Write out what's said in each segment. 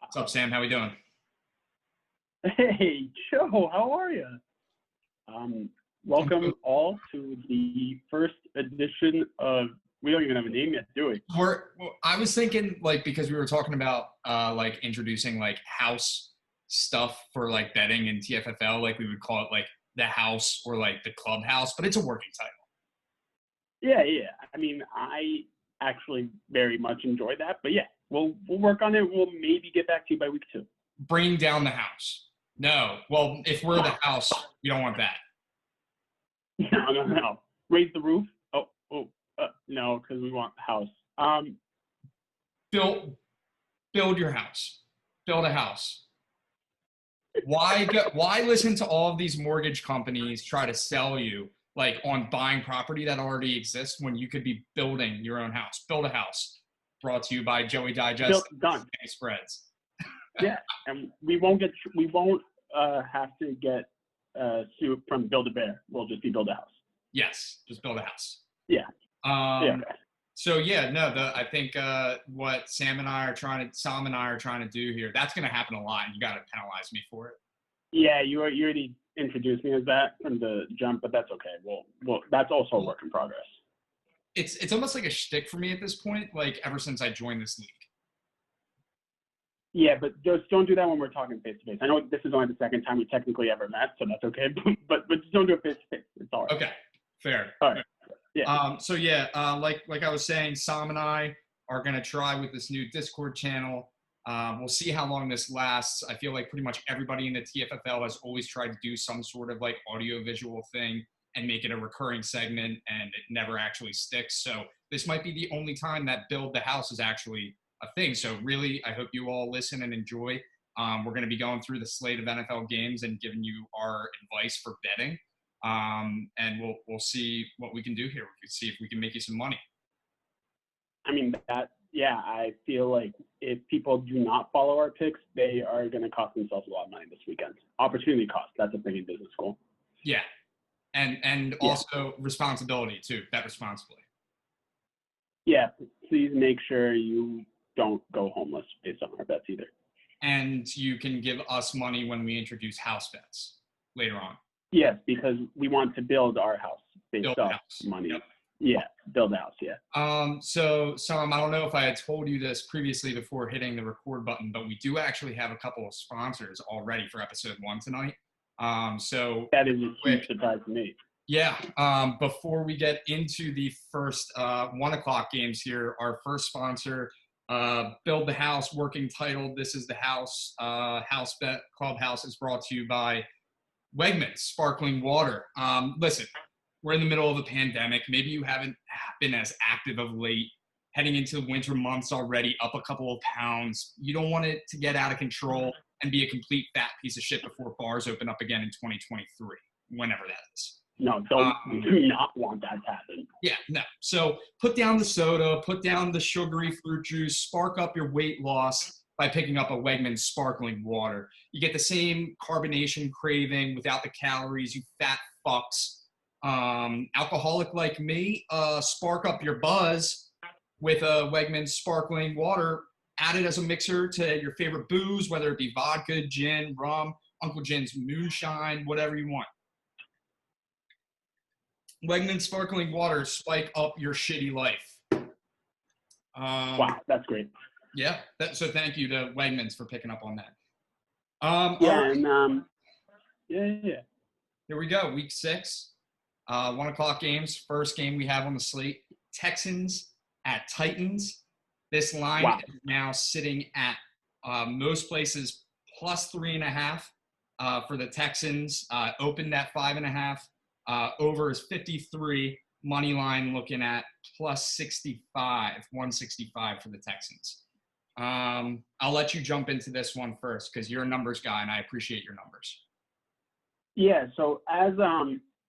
What's up, Sam? How we doing? Hey, Joe, how are you? Welcome all to the first edition of, we don't even have a name yet, do we? I was thinking, like, because we were talking about, like, introducing, like, house stuff for, like, betting in TFFL, like, we would call it, like, the house or, like, the clubhouse, but it's a working title. Yeah. I mean, I actually very much enjoy that, but yeah, we'll work on it. We'll maybe get back to you by week 2. Bring down the house. No. Well, if we're the house, we don't want that. No. Raise the roof. No, because we want the house. Build your house. Build a house. Why listen to all of these mortgage companies try to sell you, like, on buying property that already exists when you could be building your own house? Build a house. Brought to you by Joey Digest. Done. Spreads. Yeah, and we won't have to get sued from Build-A-Bear. We'll just be Build a House. Yes, just build a house. Yeah. So yeah, no, I think what Sam and I are trying to do here, that's going to happen a lot, and you got to penalize me for it. Yeah, you already introduced me as that from the jump, but that's okay. Well, that's also a work in progress. It's almost like a shtick for me at this point, like ever since I joined this league. Yeah, but just don't do that when we're talking face to face. I know this is only the second time we technically ever met, so that's okay. But just don't do it face to face. It's all right. Okay, fair. All right. Yeah. So yeah, like I was saying, Sam and I are gonna try with this new Discord channel. We'll see how long this lasts. I feel like pretty much everybody in the TFFL has always tried to do some sort of like audio visual thing and make it a recurring segment, and it never actually sticks. So this might be the only time that Build the House is actually a thing. So really, I hope you all listen and enjoy. We're going to be going through the slate of NFL games and giving you our advice for betting. And we'll see what we can do here. We can see if we can make you some money. I mean, I feel like if people do not follow our picks, they are going to cost themselves a lot of money this weekend. Opportunity cost, that's a thing in business school. Yeah. And also responsibility too. Bet responsibly. Yeah. Please make sure you don't go homeless based on our bets either. And you can give us money when we introduce house bets later on. Yes, because we want to build our house based off money. Yep. Yeah, build a house, yeah. So Sam, I don't know if I had told you this previously before hitting the record button, but we do actually have a couple of sponsors already for episode 1 tonight. So that is a huge surprise to me. Yeah. Before we get into the first 1 o'clock games here, our first sponsor, Build the House, working title. This is the house. House Bet Clubhouse is brought to you by Wegmans Sparkling Water. Listen, we're in the middle of a pandemic. Maybe you haven't been as active of late. Heading into winter months already, up a couple of pounds. You don't want it to get out of control and be a complete fat piece of shit before bars open up again in 2023, whenever that is. No, do not want that to happen. Yeah, no. So put down the soda, put down the sugary fruit juice, spark up your weight loss by picking up a Wegmans Sparkling Water. You get the same carbonation craving without the calories, you fat fucks. Alcoholic like me, spark up your buzz with a Wegmans Sparkling Water. Add it as a mixer to your favorite booze, whether it be vodka, gin, rum, Uncle Jin's moonshine, whatever you want. Wegmans Sparkling Water, spike up your shitty life. Wow, that's great. Yeah, so thank you to Wegmans for picking up on that. Yeah. Here we go, week 6. 1 o'clock games. First game we have on the slate, Texans at Titans. This line is now sitting at most places plus 3.5 for the Texans. Opened at 5.5. Over is 53. Money line looking at plus 65, 165 for the Texans. I'll let you jump into this one first because you're a numbers guy and I appreciate your numbers. Yeah, so as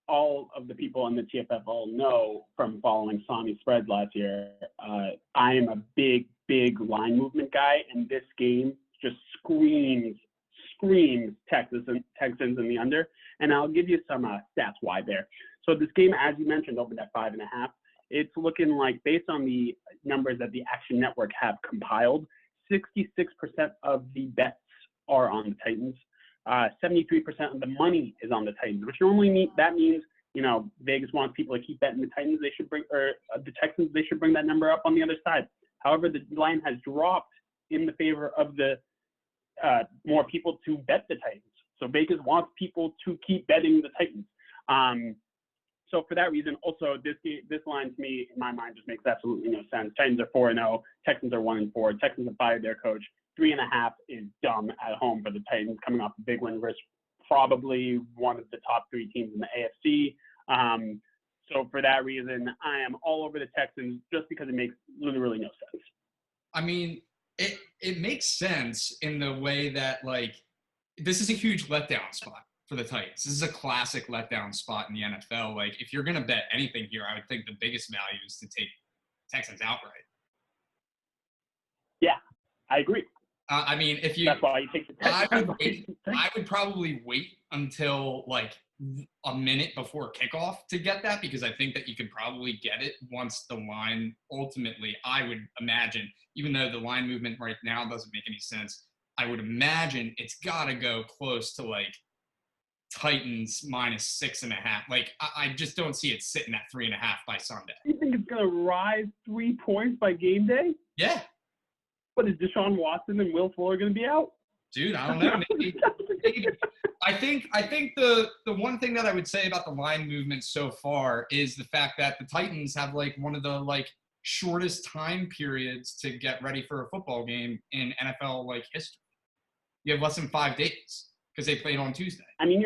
all of the people in the TFFL know from following Sami spreads last year, I am a big line movement guy, and this game just screams Texans in the under. And I'll give you some stats why there. So this game, as you mentioned, opened at 5.5. It's looking like, based on the numbers that the Action Network have compiled, 66% of the bets are on the Titans. 73% of the money is on the Titans, which normally that means, Vegas wants people to keep betting the Titans. They should bring, or the Texans, they should bring that number up on the other side. However, the line has dropped in the favor of the more people to bet the Titans. So Vegas wants people to keep betting the Titans. So for that reason, also this line to me, in my mind, just makes absolutely no sense. Titans are 4-0, Texans are 1-4. Texans have fired their coach. 3.5 is dumb at home for the Titans, coming off a big win versus probably one of the top 3 teams in the AFC. So for that reason, I am all over the Texans just because it makes literally no sense. I mean, it makes sense in the way that, like, this is a huge letdown spot for the Titans. This is a classic letdown spot in the NFL. Like, if you're going to bet anything here, I would think the biggest value is to take Texans outright. Yeah, I agree. I mean, if you, that's why you take the Texans. I would probably wait until like a minute before kickoff to get that, because I think that you could probably get it once the line ultimately, I would imagine, even though the line movement right now doesn't make any sense, I would imagine it's got to go close to like Titans -6.5. Like, I just don't see it sitting at 3.5 by Sunday. You think it's going to rise 3 points by game day? Yeah. But is Deshaun Watson and Will Fuller going to be out? Dude, I don't know. Maybe. I think the one thing that I would say about the line movement so far is the fact that the Titans have like one of the like shortest time periods to get ready for a football game in NFL like history. You have less than 5 days because they played on Tuesday. I mean,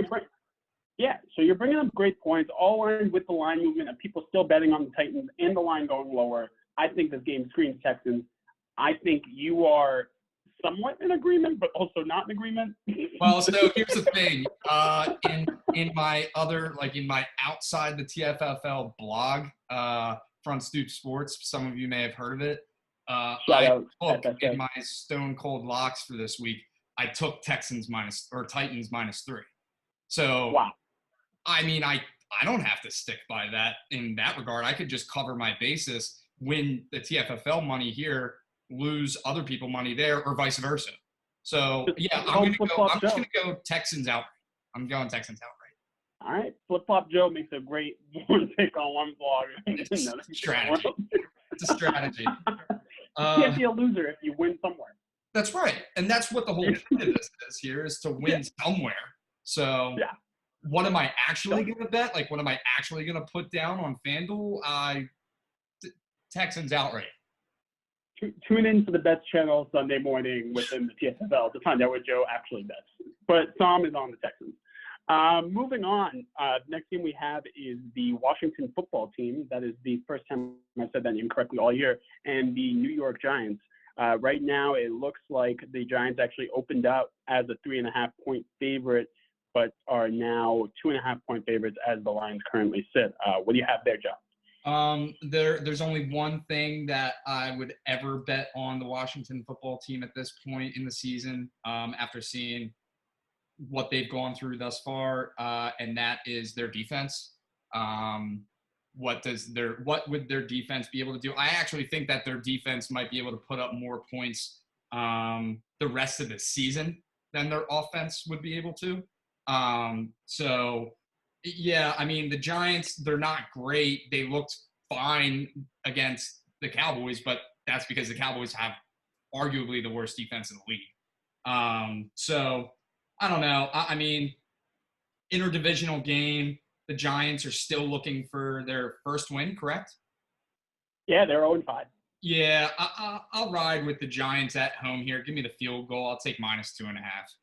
so you're bringing up great points, all aligned with the line movement and people still betting on the Titans and the line going lower. I think this game screams Texans. I think you are somewhat in agreement, but also not in agreement. Well, so here's the thing. In my other, like in my outside the TFFL blog, Front Stoop Sports, some of you may have heard of it. I took in my Stone Cold Locks for this week, I took Titans -3. So, wow. I mean, I don't have to stick by that in that regard. I could just cover my basis, win the TFFL money here, lose other people money there, or vice versa. So yeah, I'm just gonna go Texans outright. I'm going Texans outright. All right, Flip Flop Joe makes a great one pick on one blog. It's a strategy. It's a strategy. You can't be a loser if you win somewhere. That's right, and that's what the whole point of this is here, is to win somewhere. So what am I actually gonna bet? Like, what am I actually gonna put down on FanDuel? Texans outright. Tune in to the Bets channel Sunday morning within the TFFL to find out what Joe actually bets. But Tom is on the Texans. Moving on, next team we have is the Washington football team. That is the first time I said that name correctly all year. And the New York Giants. Right now, it looks like the Giants actually opened up as a 3.5-point favorite, but are now 2.5-point favorites as the lines currently sit. What do you have there, Joe? There's only one thing that I would ever bet on the Washington football team at this point in the season, after seeing what they've gone through thus far, and that is their defense. What would their defense be able to do? I actually think that their defense might be able to put up more points the rest of the season than their offense would be able to. So yeah, I mean, the Giants, they're not great. They looked fine against the Cowboys, but that's because the Cowboys have arguably the worst defense in the league. So I don't know. I mean, interdivisional game, the Giants are still looking for their first win, correct? Yeah, they're 0-5. Yeah, I'll ride with the Giants at home here. Give me the field goal. I'll take -2.5.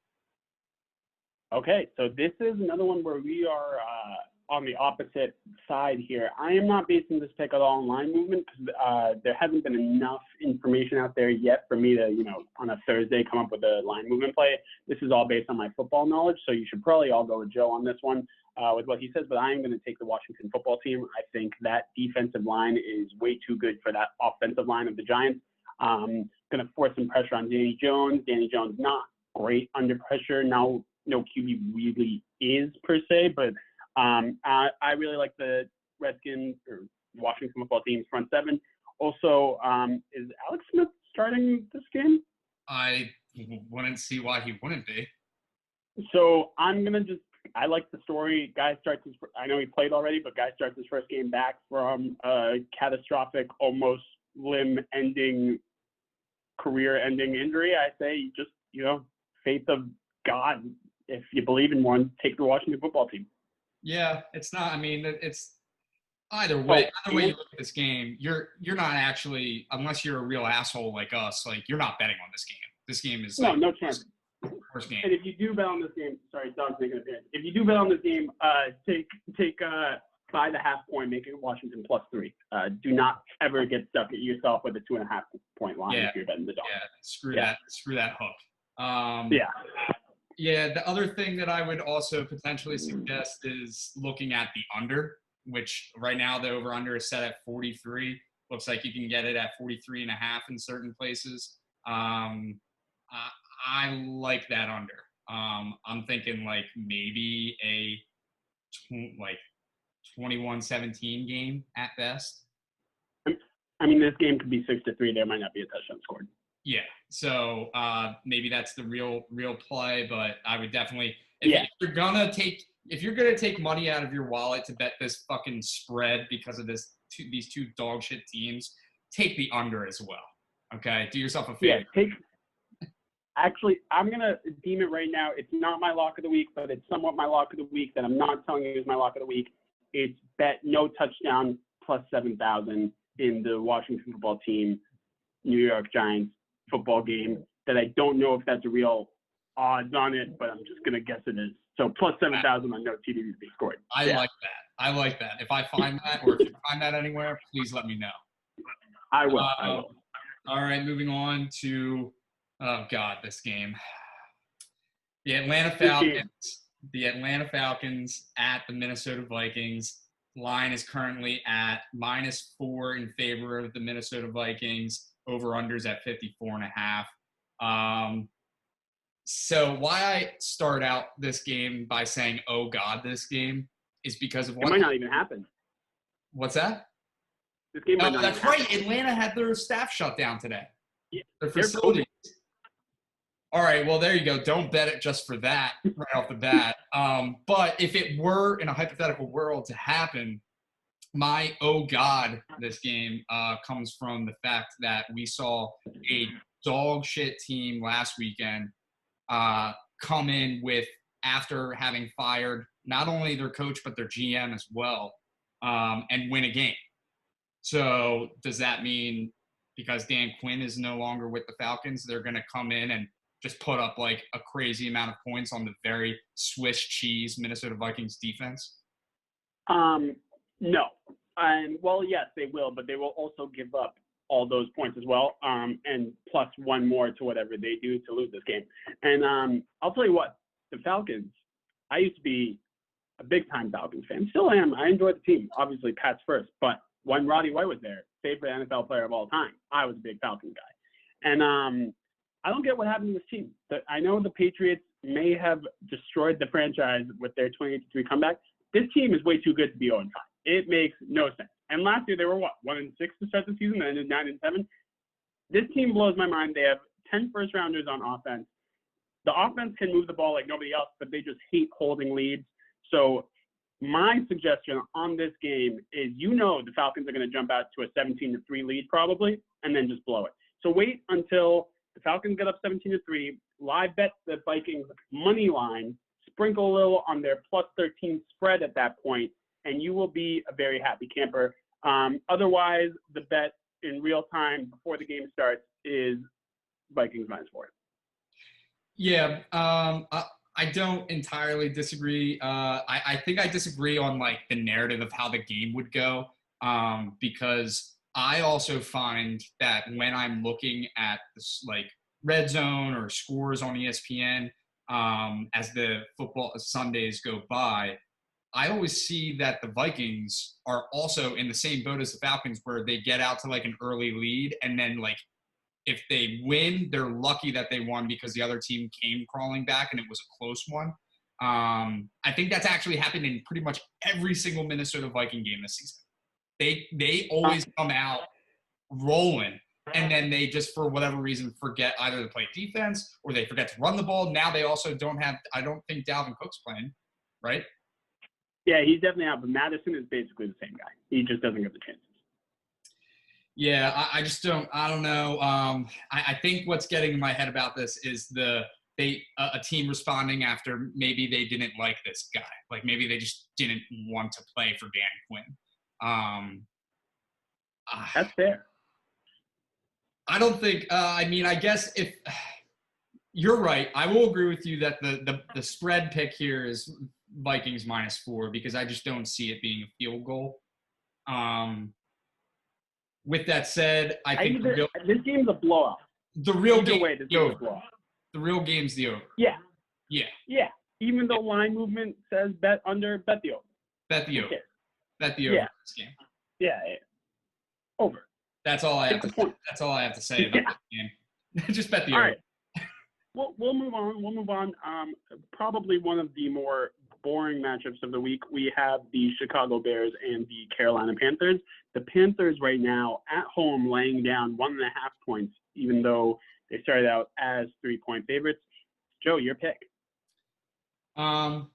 Okay, so this is another one where we are on the opposite side here. I am not basing this pick at all on line movement because there hasn't been enough information out there yet for me to, on a Thursday come up with a line movement play. This is all based on my football knowledge, so you should probably all go with Joe on this one with what he says, but I am going to take the Washington football team. I think that defensive line is way too good for that offensive line of the Giants. Going to force some pressure on Danny Jones. Danny Jones not great under pressure. Now, no QB really is per se, but I really like the Redskins or Washington football team's front seven. Also, is Alex Smith starting this game? I wouldn't see why he wouldn't be. So I'm gonna I like the story. I know he played already, but guy starts his first game back from a catastrophic, almost limb-ending, career-ending injury. I say just, faith of God. If you believe in one, take the Washington football team. Yeah, it's not. I mean, it's either Oh, way. Either way you look at this game, you're not actually, unless you're a real asshole like us, like you're not betting on this game. This game is like no chance. First game. And if you do bet on this game, sorry, Doug's making an appearance. If you do bet on this game, buy the half-point, make it Washington +3. Do not ever get stuck at yourself with a 2.5-point line if you're betting the dog. Yeah, screw that hook. Yeah. Yeah, the other thing that I would also potentially suggest is looking at the under, which right now the over-under is set at 43. Looks like you can get it at 43.5 in certain places. I like that under. I'm thinking like maybe a 21-17 game at best. I mean, this game could be 6-3. There might not be a touchdown scored. Yeah, so maybe that's the real play, but I would definitely if you're gonna take money out of your wallet to bet this fucking spread because of these two dog shit teams, take the under as well. Okay, do yourself a favor. Yeah, Actually, I'm going to deem it right now. It's not my lock of the week, but it's somewhat my lock of the week that I'm not telling you is my lock of the week. It's bet no touchdown +7,000 in the Washington football team, New York Giants football game that I don't know if that's a real odds on it, but I'm just going to guess it is. So +7,000 on no TDs to be scored. I like that. If I find that or if you find that anywhere, please let me know. I will. All right, moving on to oh God, this game. The Atlanta Falcons at the Minnesota Vikings. Line is currently at -4 in favor of the Minnesota Vikings. Over-unders at 54.5. So why I start out this game by saying, oh God, this game is because of what? It might not even happen. What's that? This game might not that's even right. happen. Atlanta had their staff shut down today. Yeah, their facilities. All right, well, there you go. Don't bet it just for that right off the bat. But if it were in a hypothetical world to happen, my oh God, this game comes from the fact that we saw a dog shit team last weekend come in with, after having fired not only their coach but their GM as well, and win a game. So does that mean because Dan Quinn is no longer with the Falcons, they're going to come in and just put up like a crazy amount of points on the very Swiss cheese Minnesota Vikings defense? No. And well, yes, they will, but they will also give up all those points as well, and plus one more to whatever they do to lose this game. And I'll tell you what, the Falcons, I used to be a big-time Falcons fan. Still am. I enjoy the team. Obviously, Pat's first. But when Roddy White was there, favorite NFL player of all time, I was a big Falcon guy. And I don't get what happened to this team. I know the Patriots may have destroyed the franchise with their 28-3 comeback. This team is way too good to be 0-5. It makes no sense. And last year they were what, 1-6 to start the season, and then 9-7. This team blows my mind. They have 10 first-rounders on offense. The offense can move the ball like nobody else, but they just hate holding leads. So my suggestion on this game is, the Falcons are going to jump out to a 17-3 lead probably, and then just blow it. So wait until the Falcons get up 17-3, live bet the Vikings money line, sprinkle a little on their +13 spread at that point, and you will be a very happy camper. Otherwise, the bet in real time before the game starts is Vikings -4. Yeah, I don't entirely disagree. I think I disagree on like the narrative of how the game would go, because I also find that when I'm looking at this, like red zone or scores on ESPN, as the football Sundays go by, I always see that the Vikings are also in the same boat as the Falcons, where they get out to like an early lead, and then like if they win, they're lucky that they won because the other team came crawling back and it was a close one. I think that's actually happened in pretty much every single Minnesota Viking game this season. They always come out rolling, and then they just, for whatever reason, forget either to play defense or they forget to run the ball. Now they also don't have – I don't think Dalvin Cook's playing, right? Yeah, he's definitely out, but Madison is basically the same guy. He just doesn't get the chances. Yeah, I just don't – I don't know. I think what's getting in my head about this is a team responding after maybe they didn't like this guy. Like maybe they just didn't want to play for Dan Quinn. That's fair. I don't think I mean, I guess if you're right, I will agree with you that the spread pick here is Vikings -4 because I just don't see it being a field goal. With that said, I think this game's a blowout. The real game way, this game's a blowout. The real game's the over. Yeah. Yeah. Yeah. Even though line movement says bet under, bet the over. Bet the over. Bet the over in this game. Yeah. Over. That's all I have to say. That's all I have to say about this game. Just bet the over. All right. We'll move on. We'll move on. Probably one of the more boring matchups of the week. We have the Chicago Bears and the Carolina Panthers. The Panthers right now at home laying down 1.5 points, even though they started out as 3-point favorites. Joe, your pick.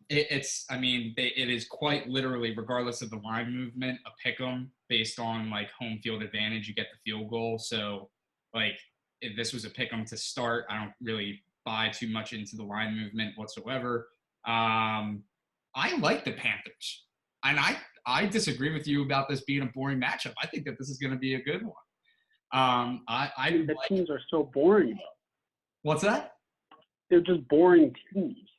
It is quite literally, regardless of the line movement, a pick 'em based on like home field advantage. You get the field goal. So like if this was a pick 'em to start, I don't really buy too much into the line movement whatsoever. I like the Panthers, and I disagree with you about this being a boring matchup. I think that this is going to be a good one. The teams are so boring, though. What's that? They're just boring teams.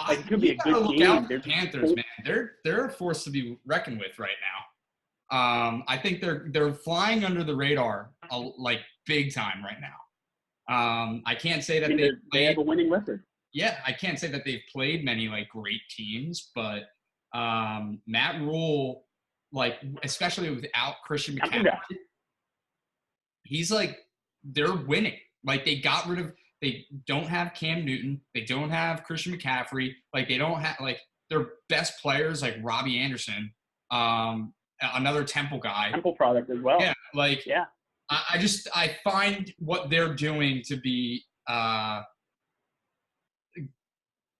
Like, it could be a good look game. Out the Panthers, man. They're a force to be reckoned with right now. I think they're flying under the radar like big time right now. I can't say that they have a winning record. Yeah, I can't say that they've played many like great teams, but Matt Rule, like especially without Christian McCaffrey, he's like they're winning. Like they don't have Cam Newton, they don't have Christian McCaffrey, like they don't have like their best players like Robbie Anderson, another Temple guy, Temple product as well. Yeah, like I find what they're doing to be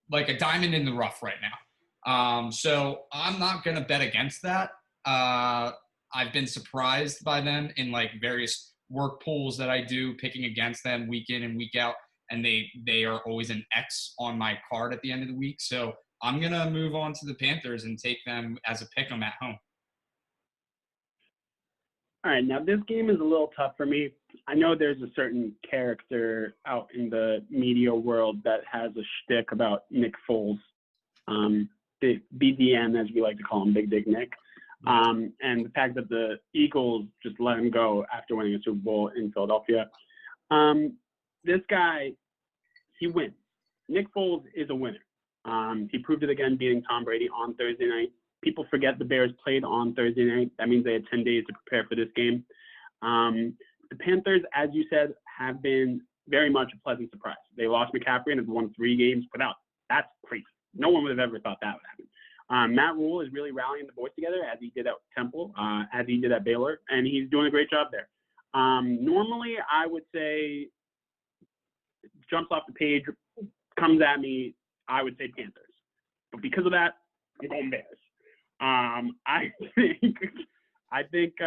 like a diamond in the rough right now. So I'm not going to bet against that. I've been surprised by them in like various work pools that I do, picking against them week in and week out. And they are always an X on my card at the end of the week. So I'm going to move on to the Panthers and take them as a pick 'em at home. All right, now this game is a little tough for me. I know there's a certain character out in the media world that has a shtick about Nick Foles, the BDN, as we like to call him, Big Dick Nick, and the fact that the Eagles just let him go after winning a Super Bowl in Philadelphia. This guy, he wins. Nick Foles is a winner. He proved it again, beating Tom Brady on Thursday night. People forget the Bears played on Thursday night. That means they had 10 days to prepare for this game. The Panthers, as you said, have been very much a pleasant surprise. They lost McCaffrey and have won 3 games without. That's crazy. No one would have ever thought that would happen. Matt Rule is really rallying the boys together, as he did at Temple, as he did at Baylor, and he's doing a great job there. Normally, I would say, jumps off the page, comes at me, I would say Panthers. But because of that, I'm going Bears. I think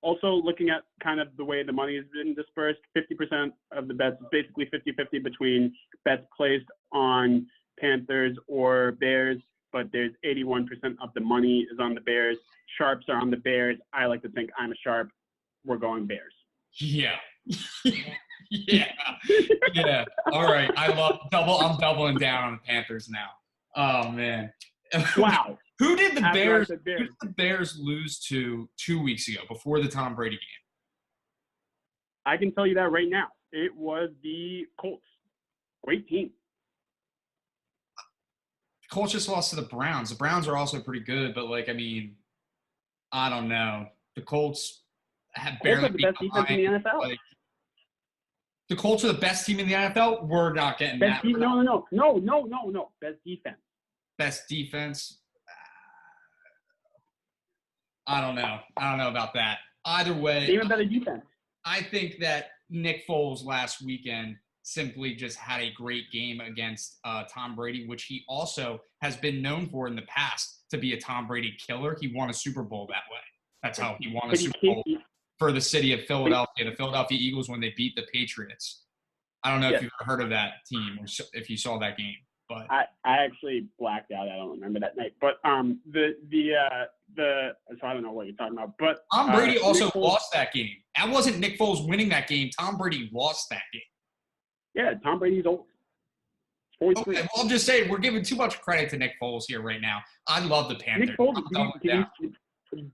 also looking at kind of the way the money has been dispersed, 50% of the bets is basically 50-50 between bets placed on Panthers or Bears, but there's 81% of the money is on the Bears. Sharps are on the Bears. I like to think I'm a sharp. We're going Bears. Yeah. Yeah. All right. I'm doubling down on the Panthers now. Oh man. Wow. Who did the Bears lose to 2 weeks ago before the Tom Brady game? I can tell you that right now. It was the Colts. Great team. The Colts just lost to the Browns. The Browns are also pretty good, but I don't know. The Colts have barely the best defense in the NFL. The Colts are the best team in the NFL. We're not getting best that. No. Best defense. Best defense. I don't know about that. either way, Even better defense. I think that Nick Foles last weekend simply just had a great game against Tom Brady, which he also has been known for in the past to be a Tom Brady killer. He won a Super Bowl that way. That's how he won a Super Bowl for the city of Philadelphia, the Philadelphia Eagles, when they beat the Patriots. I don't know if you've ever heard of that team or if you saw that game. But I actually blacked out. I don't remember that night. But so I don't know what you're talking about. But Tom Brady also lost that game. That wasn't Nick Foles winning that game. Tom Brady lost that game. Yeah, Tom Brady's old. 43. Okay, well, I'm just saying we're giving too much credit to Nick Foles here right now. I love the Panthers. Nick Foles,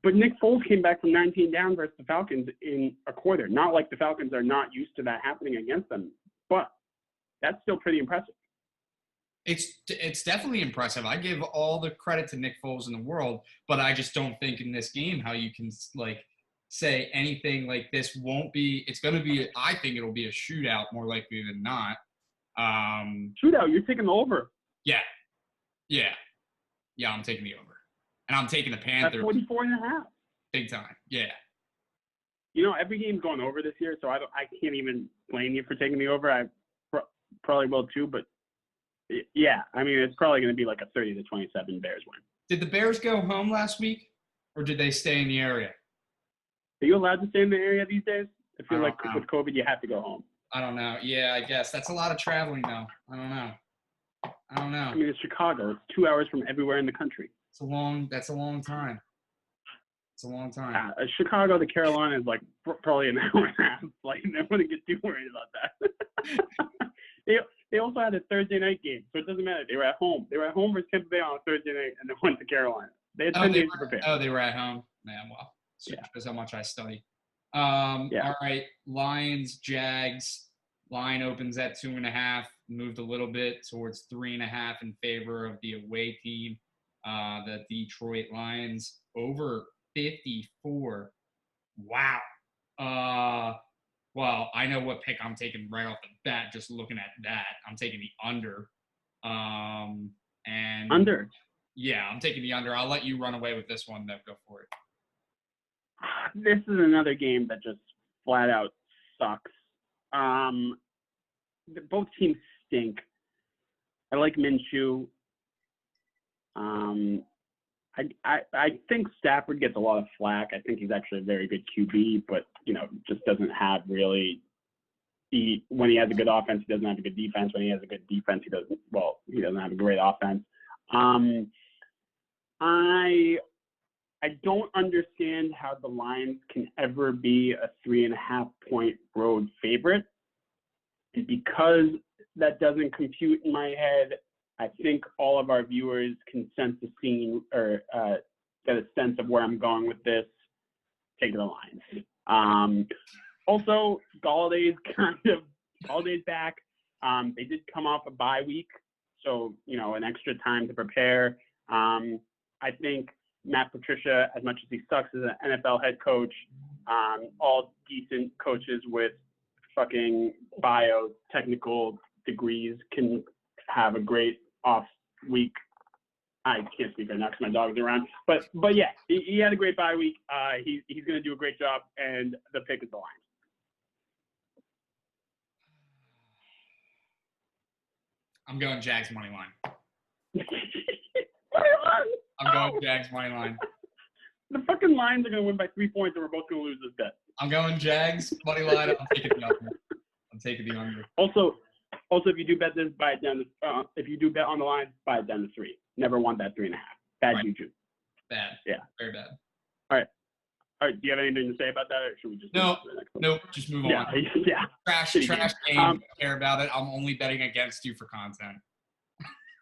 but Nick Foles came back from 19 down versus the Falcons in a quarter. Not like the Falcons are not used to that happening against them, but that's still pretty impressive. It's definitely impressive. I give all the credit to Nick Foles in the world, but I just don't think in this game how you can say anything like this won't be. It's going to be. I think it'll be a shootout more likely than not. Shootout. You're taking the over. Yeah. I'm taking the over, and I'm taking the Panthers. 44.5. Big time. Yeah. Every game's going over this year, so I can't even blame you for taking the over. I probably will too, but. Yeah, I mean, it's probably going to be like a 30-27 Bears win. Did the Bears go home last week, or did they stay in the area? Are you allowed to stay in the area these days? I feel like with COVID, you have to go home. I don't know. Yeah, I guess. That's a lot of traveling, though. I don't know. I mean, it's Chicago. It's 2 hours from everywhere in the country. That's a long time. It's a long time. Chicago to Carolina is like probably an hour and a half. Like, I wouldn't get too worried about that. They also had a Thursday night game, so it doesn't matter. They were at home. They were at home versus Tampa Bay on a Thursday night, and they went to Carolina. They had 10 days to prepare. Oh, they were at home. Man, well, shows how much I study. All right, Lions, Jags. Line opens at 2.5. Moved a little bit towards 3.5 in favor of the away team, the Detroit Lions. Over 54. Wow. Well, I know what pick I'm taking right off the bat. Just looking at that, I'm taking the under. And under. Yeah, I'm taking the under. I'll let you run away with this one. Though, go for it. This is another game that just flat out sucks. Both teams stink. I like Minshew. I think Stafford gets a lot of flack. I think he's actually a very good QB, but just doesn't have really. When he has a good offense, he doesn't have a good defense. When he has a good defense, he doesn't have a great offense. I don't understand how the Lions can ever be a 3.5-point road favorite. And because that doesn't compute in my head, I think all of our viewers can sense the scene or get a sense of where I'm going with this. Take the Lions. Also, Galladay's back. They did come off a bye week, so an extra time to prepare. I think Matt Patricia, as much as he sucks as an NFL head coach, all decent coaches with fucking biotechnical degrees can have a great off week. I can't speak right now because my dog's around. But yeah, he had a great bye week. He's going to do a great job, and the pick is the Lions. I'm going Jags money line. I'm going Jags money line. The fucking Lions are going to win by 3 points, and we're both going to lose this bet. I'm going Jags money line. I'm taking the under. Also, if you do bet this, buy it down to. If you do bet on the line, buy it down to 3. Never want that 3.5. Bad juju. Bad. Yeah. Very bad. All right. Do you have anything to say about that, or should we just? Nope. Just move on. Yeah. Trash game. Don't care about it. I'm only betting against you for content.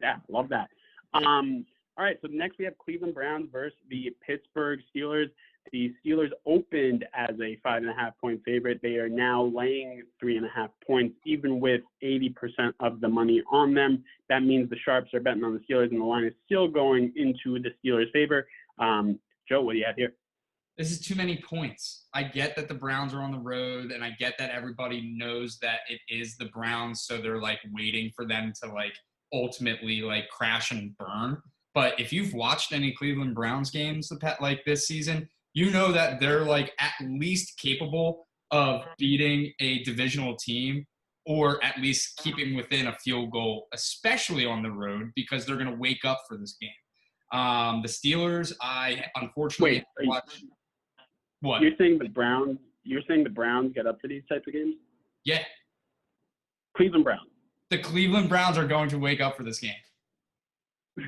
Yeah, love that. All right, so next we have Cleveland Browns versus the Pittsburgh Steelers. The Steelers opened as a 5.5-point favorite. They are now laying 3.5 points, even with 80% of the money on them. That means the sharps are betting on the Steelers, and the line is still going into the Steelers' favor. Joe, what do you have here? This is too many points. I get that the Browns are on the road, and I get that everybody knows that it is the Browns, so they're waiting for them to ultimately crash and burn. But if you've watched any Cleveland Browns games this season, you know that they're like at least capable of beating a divisional team or at least keeping within a field goal, especially on the road, because they're going to wake up for this game. The Steelers, I unfortunately Wait, watch. What? you're saying the Browns? You're saying the Browns get up for these types of games? Yeah, Cleveland Browns. the Cleveland Browns are going to wake up for this game.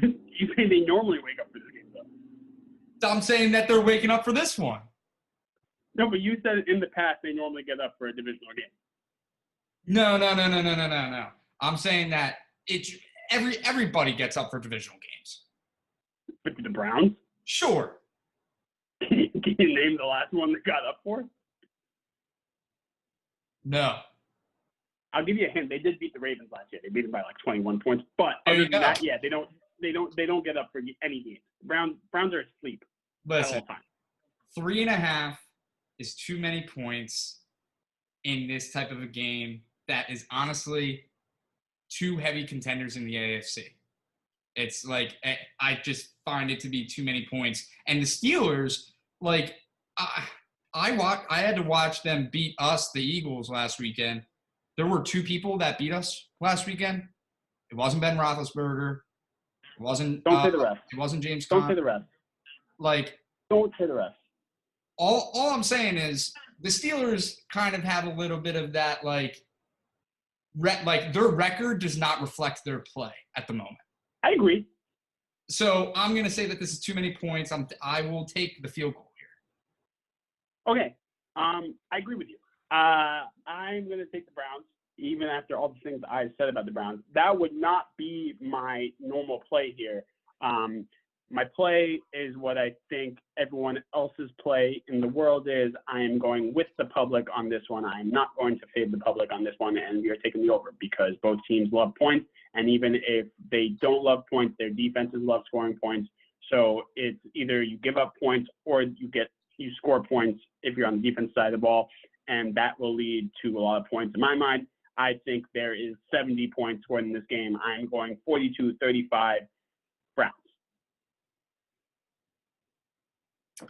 You say they normally wake up for this game, though. I'm saying that they're waking up for this one. No, but you said in the past they normally get up for a divisional game. No. I'm saying that everybody gets up for divisional games. But the Browns? Sure. Can you name the last one that got up for? No. I'll give you a hint. They did beat the Ravens last year. They beat them by like 21 points. But There other you than go. that, yeah, they don't get up for any games. Browns are asleep at Listen, all times. 3.5 is too many points in this type of a game that is honestly two heavy contenders in the AFC. It's like I just find it to be too many points. And the Steelers, like I had to watch them beat us, the Eagles, last weekend. There were two people that beat us last weekend. It wasn't Ben Roethlisberger. It wasn't. Don't say the rest. It wasn't James Don't Conner. say the rest. Like Don't say the rest. all I'm saying is the Steelers kind of have a little bit of that like their record does not reflect their play at the moment. I agree. So I'm going to say that this is too many points. I will take the field goal here. Okay. I agree with you. I'm going to take the Browns, even after all the things I said about the Browns. That would not be my normal play here. My play is what I think everyone else's play in the world is. I am going with the public on this one. I am not going to fade the public on this one, and we are taking the over because both teams love points. And even if they don't love points, their defenses love scoring points. So it's either you give up points or you score points if you're on the defense side of the ball, and that will lead to a lot of points. In my mind, I think there is 70 points scored in this game. I'm going 42-35 Browns.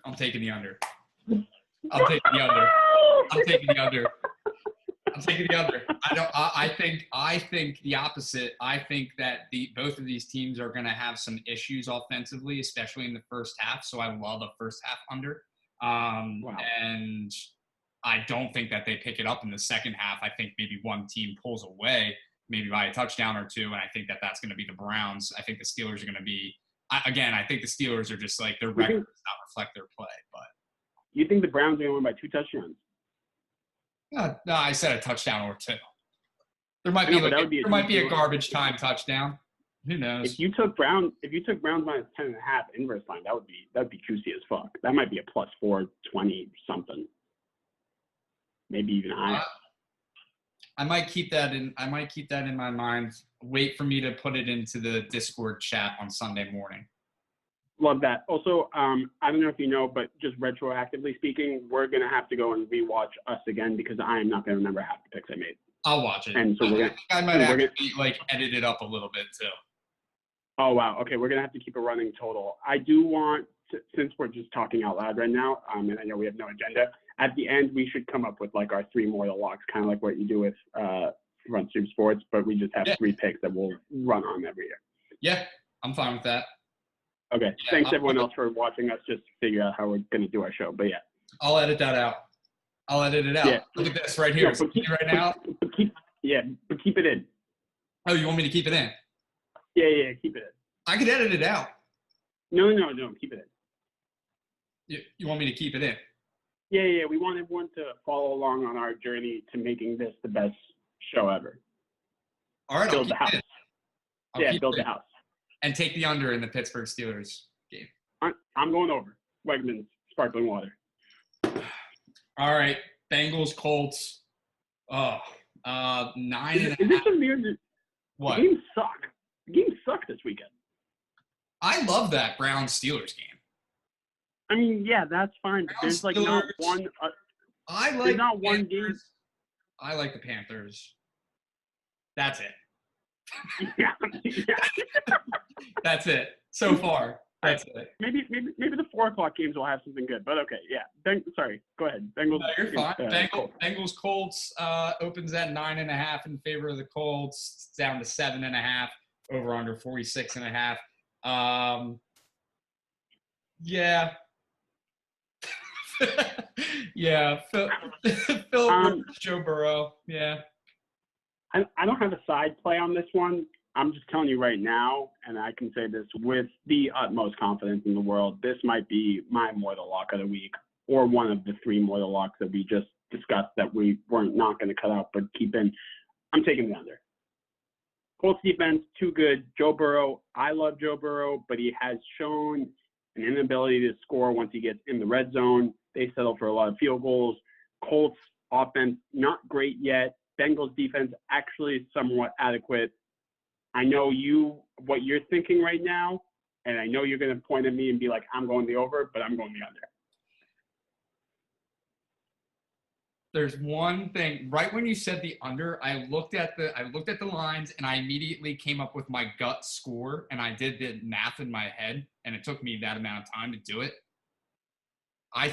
I'm taking the under. I'm taking the under. I'm taking the under. I'm taking the under. I think the opposite. I think that both of these teams are going to have some issues offensively, especially in the first half. So I love a first half under. Wow. And I don't think that they pick it up in the second half. I think maybe one team pulls away, maybe by a touchdown or two, and I think that that's going to be the Browns. I think the Steelers are going to be again. I think the Steelers are just like their record does not reflect their play. But you think the Browns are going to win by 2 touchdowns? No, I said a touchdown or two. There might be a garbage time touchdown. Who knows? If you took Browns minus 10.5 inverse line, that would be juicy as fuck. That might be a plus 420 something, maybe even higher. I might keep that in my mind. Wait for me to put it into the Discord chat on Sunday morning. Love that. Also, I don't know if you know, but just retroactively speaking, we're gonna have to go and rewatch us again because I am not gonna remember half the picks I made. I'll watch it. And so I might actually edit it up a little bit too. Oh wow. Okay, we're gonna have to keep a running total. I do want to, since we're just talking out loud right now, and I know we have no agenda. At the end, we should come up with like our 3 mortal locks, kind of like what you do with Run Stream Sports, but we just have 3 picks that we'll run on every year. Yeah, I'm fine with that. Okay. Yeah, thanks everyone else for watching us just figure out how we're gonna do our show. But yeah. I'll edit that out. I'll edit it out. Yeah. Look at this right here. Yeah, right now. But keep it in. Oh, you want me to keep it in? Yeah, keep it in. I could edit it out. No, keep it in. You want me to keep it in? Yeah. We want everyone to follow along on our journey to making this the best show ever. All right, build the house. Build the house. And take the under in the Pittsburgh Steelers game. I'm going over. Wegmans, sparkling water. All right, Bengals, Colts. 9.5. Is this a weird? What? The games suck this weekend. I love that Browns Steelers game. I mean, yeah, that's fine. But there's like not one. There's not one game. I like the Panthers. That's it. Yeah. That's it so far. That's it. Maybe the 4 o'clock games will have something good. But okay, yeah. Sorry, go ahead. Bengals. No, you're fine. Colts. Bengals Colts opens at 9.5 in favor of the Colts. It's down to 7.5. Over under 46.5. Yeah. Yeah. Phil Joe Burrow. Yeah. I don't have a side play on this one. I'm just telling you right now, and I can say this with the utmost confidence in the world, this might be my Mortal Lock of the week, or one of the 3 Mortal Locks that we just discussed that we weren't not going to cut out, but keep in. I'm taking the under. Colts defense, too good. Joe Burrow, I love Joe Burrow, but he has shown an inability to score once he gets in the red zone. They settle for a lot of field goals. Colts offense, not great yet. Bengals defense, actually somewhat adequate. I know what you're thinking right now, and I know you're going to point at me and be like, I'm going the over, but I'm going the under. There's one thing. Right when you said the under, I looked at the lines, and I immediately came up with my gut score, and I did the math in my head, and it took me that amount of time to do it. I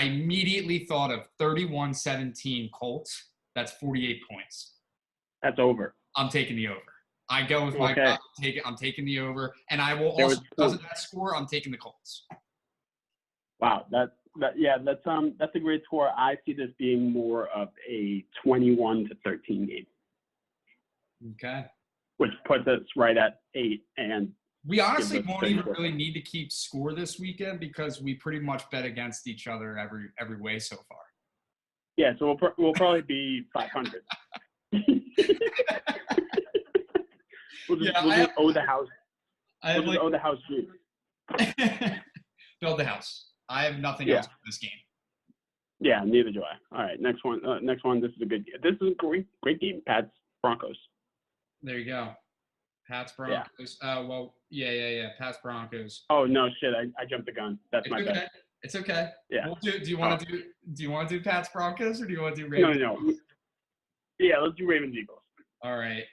immediately thought of 31-17 Colts. That's 48 points. That's over. I'm taking the over. I go with my gut. I'm taking the over, and I will also, because of that score, I'm taking the Colts. Wow, that's a great score. I see this being more of a 21-13 game. Okay. Which puts us right at 8, and we honestly won't even really need to keep score this weekend because we pretty much bet against each other every way so far. Yeah, so we'll probably be 500. We'll just owe the house. Owe the house due. Build the house. I have nothing else for this game. Yeah, neither do I. All right, next one. This is a good game. This is a great game. Pats Broncos. There you go. Pats Broncos. Yeah. Pats Broncos. Oh no, shit! I jumped the gun. That's my bad. It's okay. Yeah. Do you want to do Pats Broncos or do you want to do Ravens? No. Yeah, let's do Ravens Eagles. All right.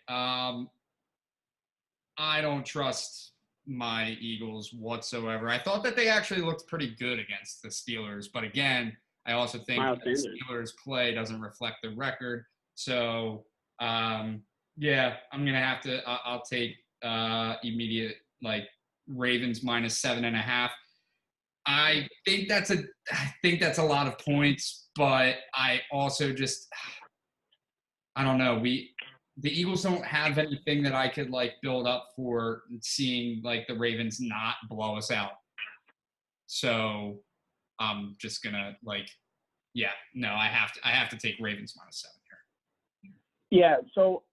I don't trust my Eagles whatsoever. I thought that they actually looked pretty good against the Steelers, but again, I also think the Steelers play doesn't reflect the record. So, yeah, I'm gonna have to. I'll take immediate Ravens -7.5. I think that's a lot of points, but I also just I don't know. The Eagles don't have anything that I could build up for seeing the Ravens not blow us out. So I'm just gonna I have to take Ravens -7 here. Yeah. So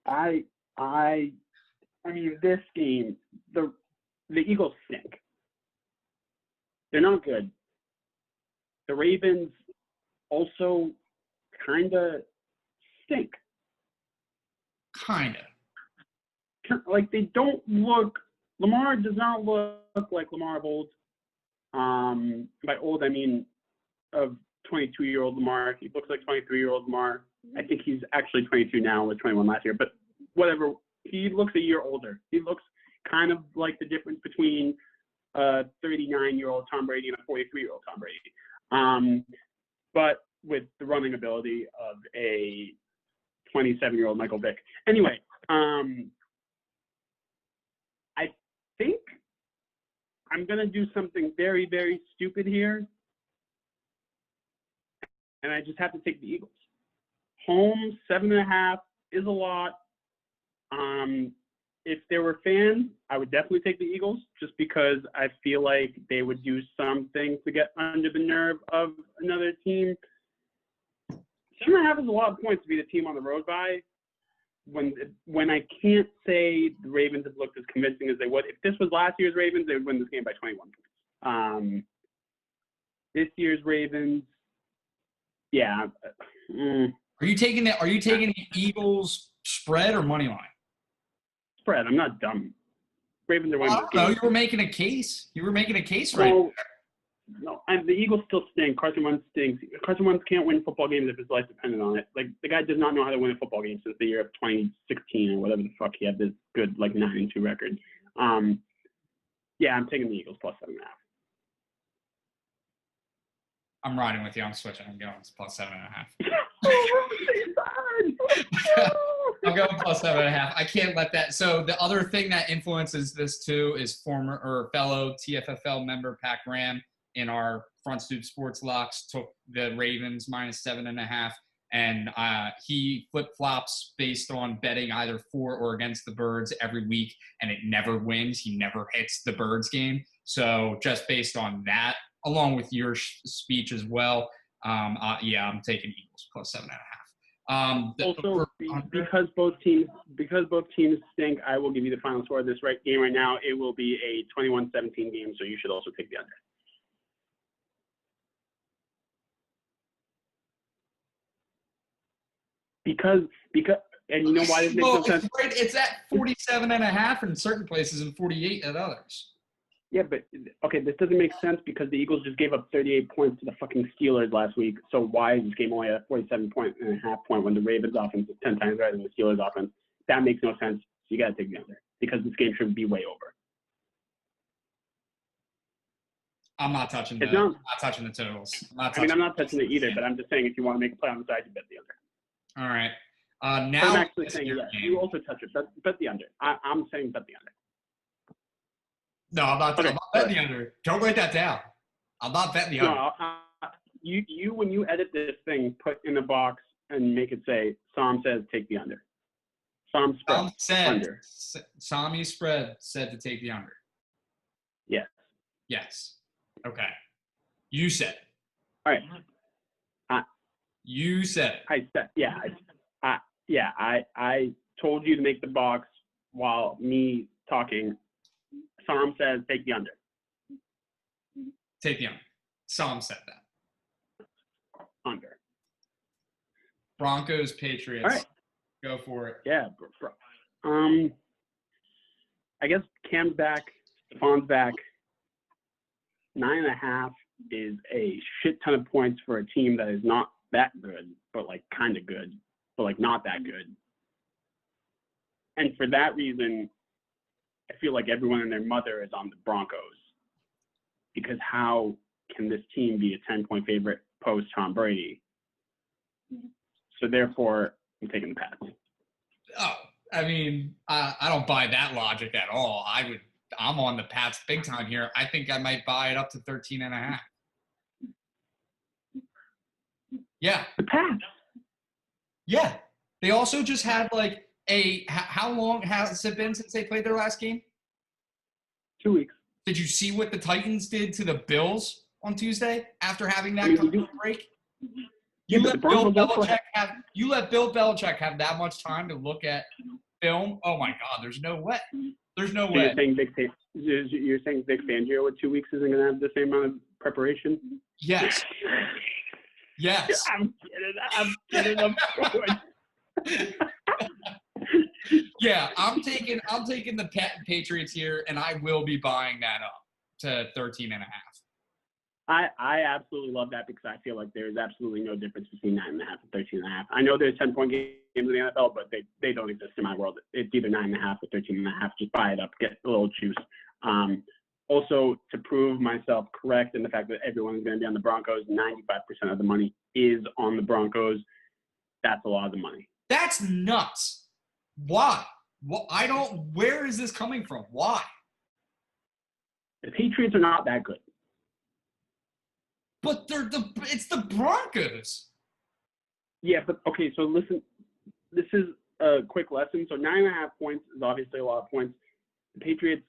I mean this game, the Eagles stink. They're not good. The Ravens also kind of stink. Kind of. They don't look. Lamar does not look like Lamar of old. By old, I mean of 22-year-old Lamar. He looks like 23-year-old Lamar. I think he's actually 22 now, was 21 last year. But whatever, he looks a year older. He looks kind of like the difference between a 39-year-old Tom Brady and a 43-year-old Tom Brady. But with the running ability of a 27-year-old Michael Vick. Anyway, I think I'm going to do something very, very stupid here. And I just have to take the Eagles. Home, 7.5 is a lot. If there were fans, I would definitely take the Eagles just because I feel like they would do something to get under the nerve of another team. 7.5 is a lot of points to be the team on the road by when I can't say the Ravens have looked as convincing as they would. If this was last year's Ravens, they would win this game by 21 points. This year's Ravens, yeah. Are you taking the Eagles spread or money line? Spread. I'm not dumb. Ravens are winning. No, you were making a case. Right there. No, and the Eagles still stink. Carson Wentz stinks. Carson Wentz can't win football games if his life depended on it. The guy does not know how to win a football game since the year of 2016 or whatever the fuck he had this good 9-2 record. Yeah, I'm taking the Eagles plus 7.5. I'm riding with you. I'm switching. I'm going plus 7.5. I'm going plus 7.5. I can't let that. So the other thing that influences this too is former or fellow TFFL member Pat Graham in our Front Stoop Sports Locks took the Ravens minus 7.5, and he flip flops based on betting either for or against the Birds every week, and it never wins. He never hits the Birds game. So just based on that, along with your speech as well, yeah, I'm taking Eagles plus 7.5. Also, because both teams stink, I will give you the final score of this game right now. It will be a 21-17 game, so you should also take the under. Because and you know why this makes no sense? It's at 47.5 in certain places and 48 at others. Yeah, but okay, this doesn't make sense because the Eagles just gave up 38 points to the fucking Steelers last week. So why is this game only at 47.5 point when the Ravens offense is 10 times better than the Steelers offense? That makes no sense. So you got to take the under because this game should be way over. I'm not touching the totals. I'm not touching it either, but I'm just saying if you want to make a play on the side, you bet the under. All right. Now I'm actually saying yes. You also touch it. Bet the under. I'm saying bet the under. No, I'm not betting the under. Don't write that down. I'm not betting the under. No, you when you edit this thing, put in a box and make it say, Sam says take the under. Sam spread under. Sami spread said to take the under. Yes. Yes. Okay. You said. All right. You said. I said, yeah. I told you to make the box while me talking. Sam says take the under. Take the under. Sam said that. Under. Broncos, Patriots. All right. Go for it. Yeah. I guess Cam's back. Stefan's back. 9.5 is a shit ton of points for a team that is not that good, but like kind of good, but like not that good. And for that reason, I feel like everyone and their mother is on the Broncos. Because how can this team be a 10-point favorite post Tom Brady? So therefore, I'm taking the Pats. Oh, I mean, I don't buy that logic at all. I'm on the Pats big time here. I think I might buy it up to 13.5. Yeah. The Pats. Yeah. They also just had like how long has it been since they played their last game? 2 weeks. Did you see what the Titans did to the Bills on Tuesday after having that break? You let Bill Belichick have that much time to look at film? Oh my God, there's no way. There's no way. You're saying Vic Fangio with 2 weeks isn't going to have the same amount of preparation? Yes. Yes. I'm kidding. I'm Yeah, I'm taking the Patriots here, and I will be buying that up to 13.5. I absolutely love that because I feel like there is absolutely no difference between 9.5 and 13.5. I know there's 10-point games in the NFL, but they don't exist in my world. It's either 9.5 or 13.5. Just buy it up, get a little juice. Also, to prove myself correct in the fact that everyone is going to be on the Broncos, 95% of the money is on the Broncos. That's a lot of the money. That's nuts. Why? Well, where is this coming from? Why? The Patriots are not that good. But it's the Broncos. Yeah, but okay, so listen, this is a quick lesson. So 9.5 points is obviously a lot of points. The Patriots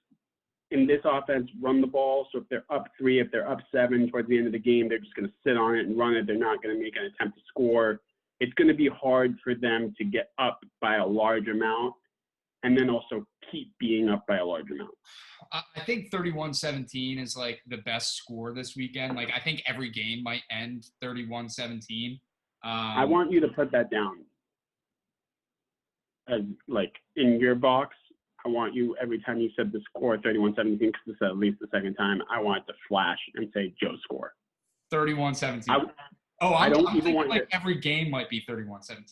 in this offense run the ball. So if they're up 3, if they're up 7 towards the end of the game, they're just going to sit on it and run it. They're not going to make an attempt to score. It's going to be hard for them to get up by a large amount and then also keep being up by a large amount. I think 31-17 is like the best score this weekend. Like I think every game might end 31-17. I want you to put that down as like in your box. I want you every time you said the score 31-17 because it's at least the second time. I want it to flash and say Joe score 31-17. I'm don't even thinking want like every game might be 31-17.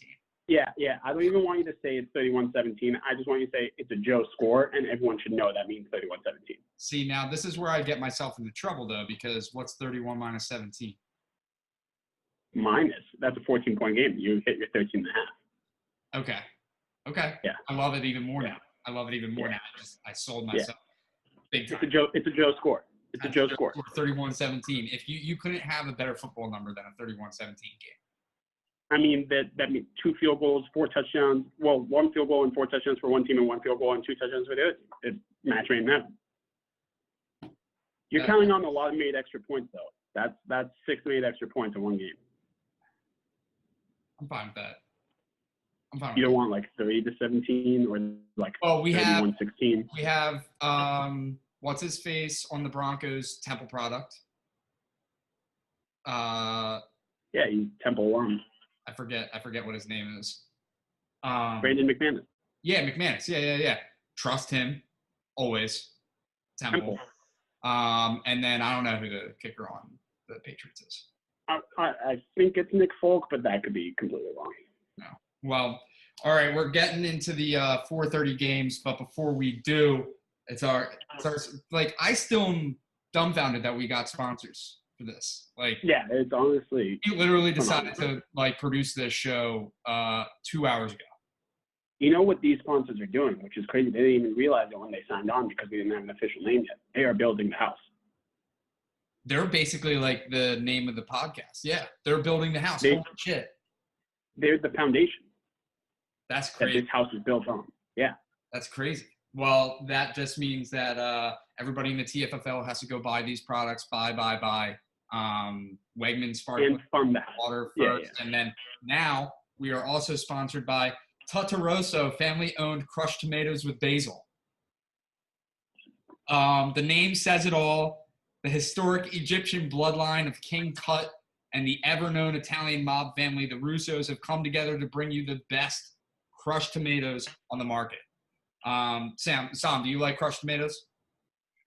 Yeah, yeah. I don't even want you to say it's 31-17. I just want you to say it's a Joe score, and everyone should know that means 31-17. See, now this is where I get myself into trouble, though, because what's 31 minus 17? Minus. That's a 14-point game. You hit your 13 and a half. Okay. Okay. Yeah. I love it even more Yeah. now. I love it even more Yeah. now. I sold myself big time. It's a Joe score. It's a Joe score. 31-17. If you couldn't have a better football number than a 31-17 game. I mean, that means 2 field goals, 4 touchdowns. Well, 1 field goal and 4 touchdowns for one team, and 1 field goal and 2 touchdowns for the other team. It's match made in heaven. You're counting on a lot of made extra points, though. That's 6 made extra points in one game. I'm fine with that. I'm fine with You that. don't want like 30-17 or like 31-16. We have what's his face on the Broncos, Temple product. Yeah, he's Temple alum. I forget what his name is. Brandon McManus. Yeah, McManus. Yeah. Trust him always. Temple. And then I don't know who the kicker on the Patriots is. I think it's Nick Folk, but that could be completely wrong. No. Well, all right, we're getting into the 4:30 games, but before we do, it's our like I still am dumbfounded that we got sponsors for this. Like, yeah, it's honestly. We literally decided to like produce this show 2 hours ago. You know what these sponsors are doing, which is crazy. They didn't even realize it when they signed on because we didn't have an official name yet. They are building the house. They're basically like the name of the podcast. Yeah, they're building the house. Holy shit. They're the foundation. That's crazy. That this house is built on. Yeah. That's crazy. Well, that just means that everybody in the TFFL has to go buy these products. Buy. Wegmans Sparkling Water first. Yeah. And then now we are also sponsored by Tatarosso, family-owned crushed tomatoes with basil. The name says it all. The historic Egyptian bloodline of King Tut and the ever-known Italian mob family, the Russos, have come together to bring you the best crushed tomatoes on the market. Sam, do you like crushed tomatoes?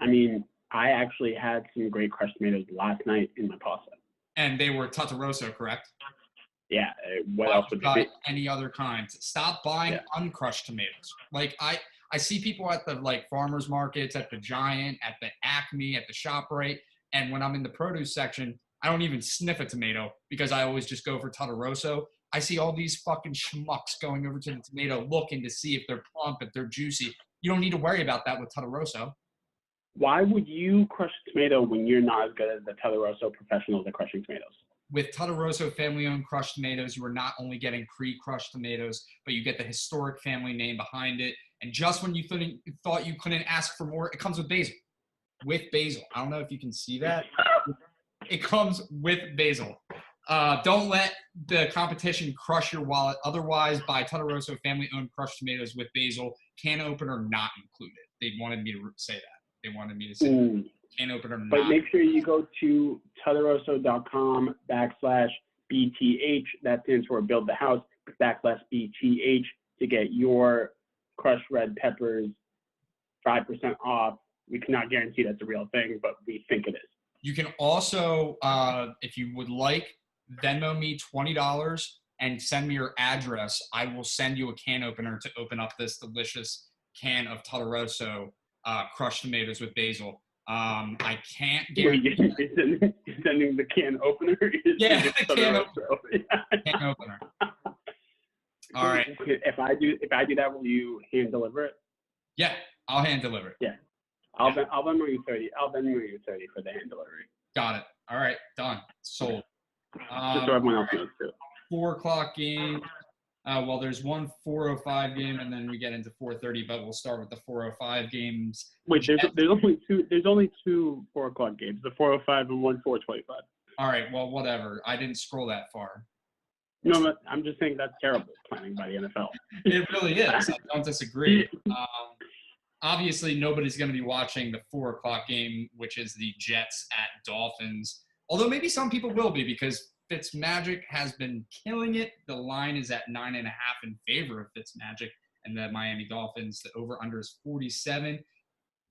I mean, I actually had some great crushed tomatoes last night in my pasta. And they were Tatarosso, correct? Yeah. What else would they be? Any other kind? Stop buying uncrushed tomatoes. Like I see people at the like farmers markets, at the Giant, at the Acme, at the ShopRite, and when I'm in the produce section, I don't even sniff a tomato because I always just go for Tatarosso. I see all these fucking schmucks going over to the tomato looking to see if they're plump, if they're juicy. You don't need to worry about that with Tatarosso. Why would you crush a tomato when you're not as good as the Tatarosso professionals at crushing tomatoes? With Tatarosso family-owned crushed tomatoes, you are not only getting pre-crushed tomatoes, but you get the historic family name behind it. And just when you thought you couldn't ask for more, it comes with basil. With basil. I don't know if you can see that. It comes with basil. Don't let the competition crush your wallet. Otherwise, buy Tatarosso family-owned crushed tomatoes with basil. Can opener not included. They wanted me to say that. They wanted me to say that. Can opener not. But make sure you go to Tatarosso.com/BTH. That stands for Build the House /BTH to get your crushed red peppers 5% off. We cannot guarantee that's a real thing, but we think it is. You can also, if you would like, Venmo me $20 and send me your address. I will send you a can opener to open up this delicious can of Tatarosso crushed tomatoes with basil. I can't guarantee. You're sending the can opener? Yeah, the can opener. Can opener. All right. If I do that, will you hand deliver it? Yeah, I'll hand deliver it. Yeah. I'll Venmo you 30. I'll Venmo you 30 for the hand delivery. Got it. All right, done. Sold. Just so everyone else knows too. 4 o'clock game. Well, there's one 4:05 game, and then we get into 4:30. But we'll start with the 4:05 games. Wait, there's only two. There's only 2 4 o'clock games. The 4:05 and one 4:25. All right. Well, whatever. I didn't scroll that far. No, but I'm just saying that's terrible planning by the NFL. It really is. I don't disagree. Obviously, nobody's going to be watching the 4 o'clock game, which is the Jets at Dolphins. Although maybe some people will be because Fitzmagic has been killing it. The line is at 9.5 in favor of Fitzmagic and the Miami Dolphins. The over-under is 47.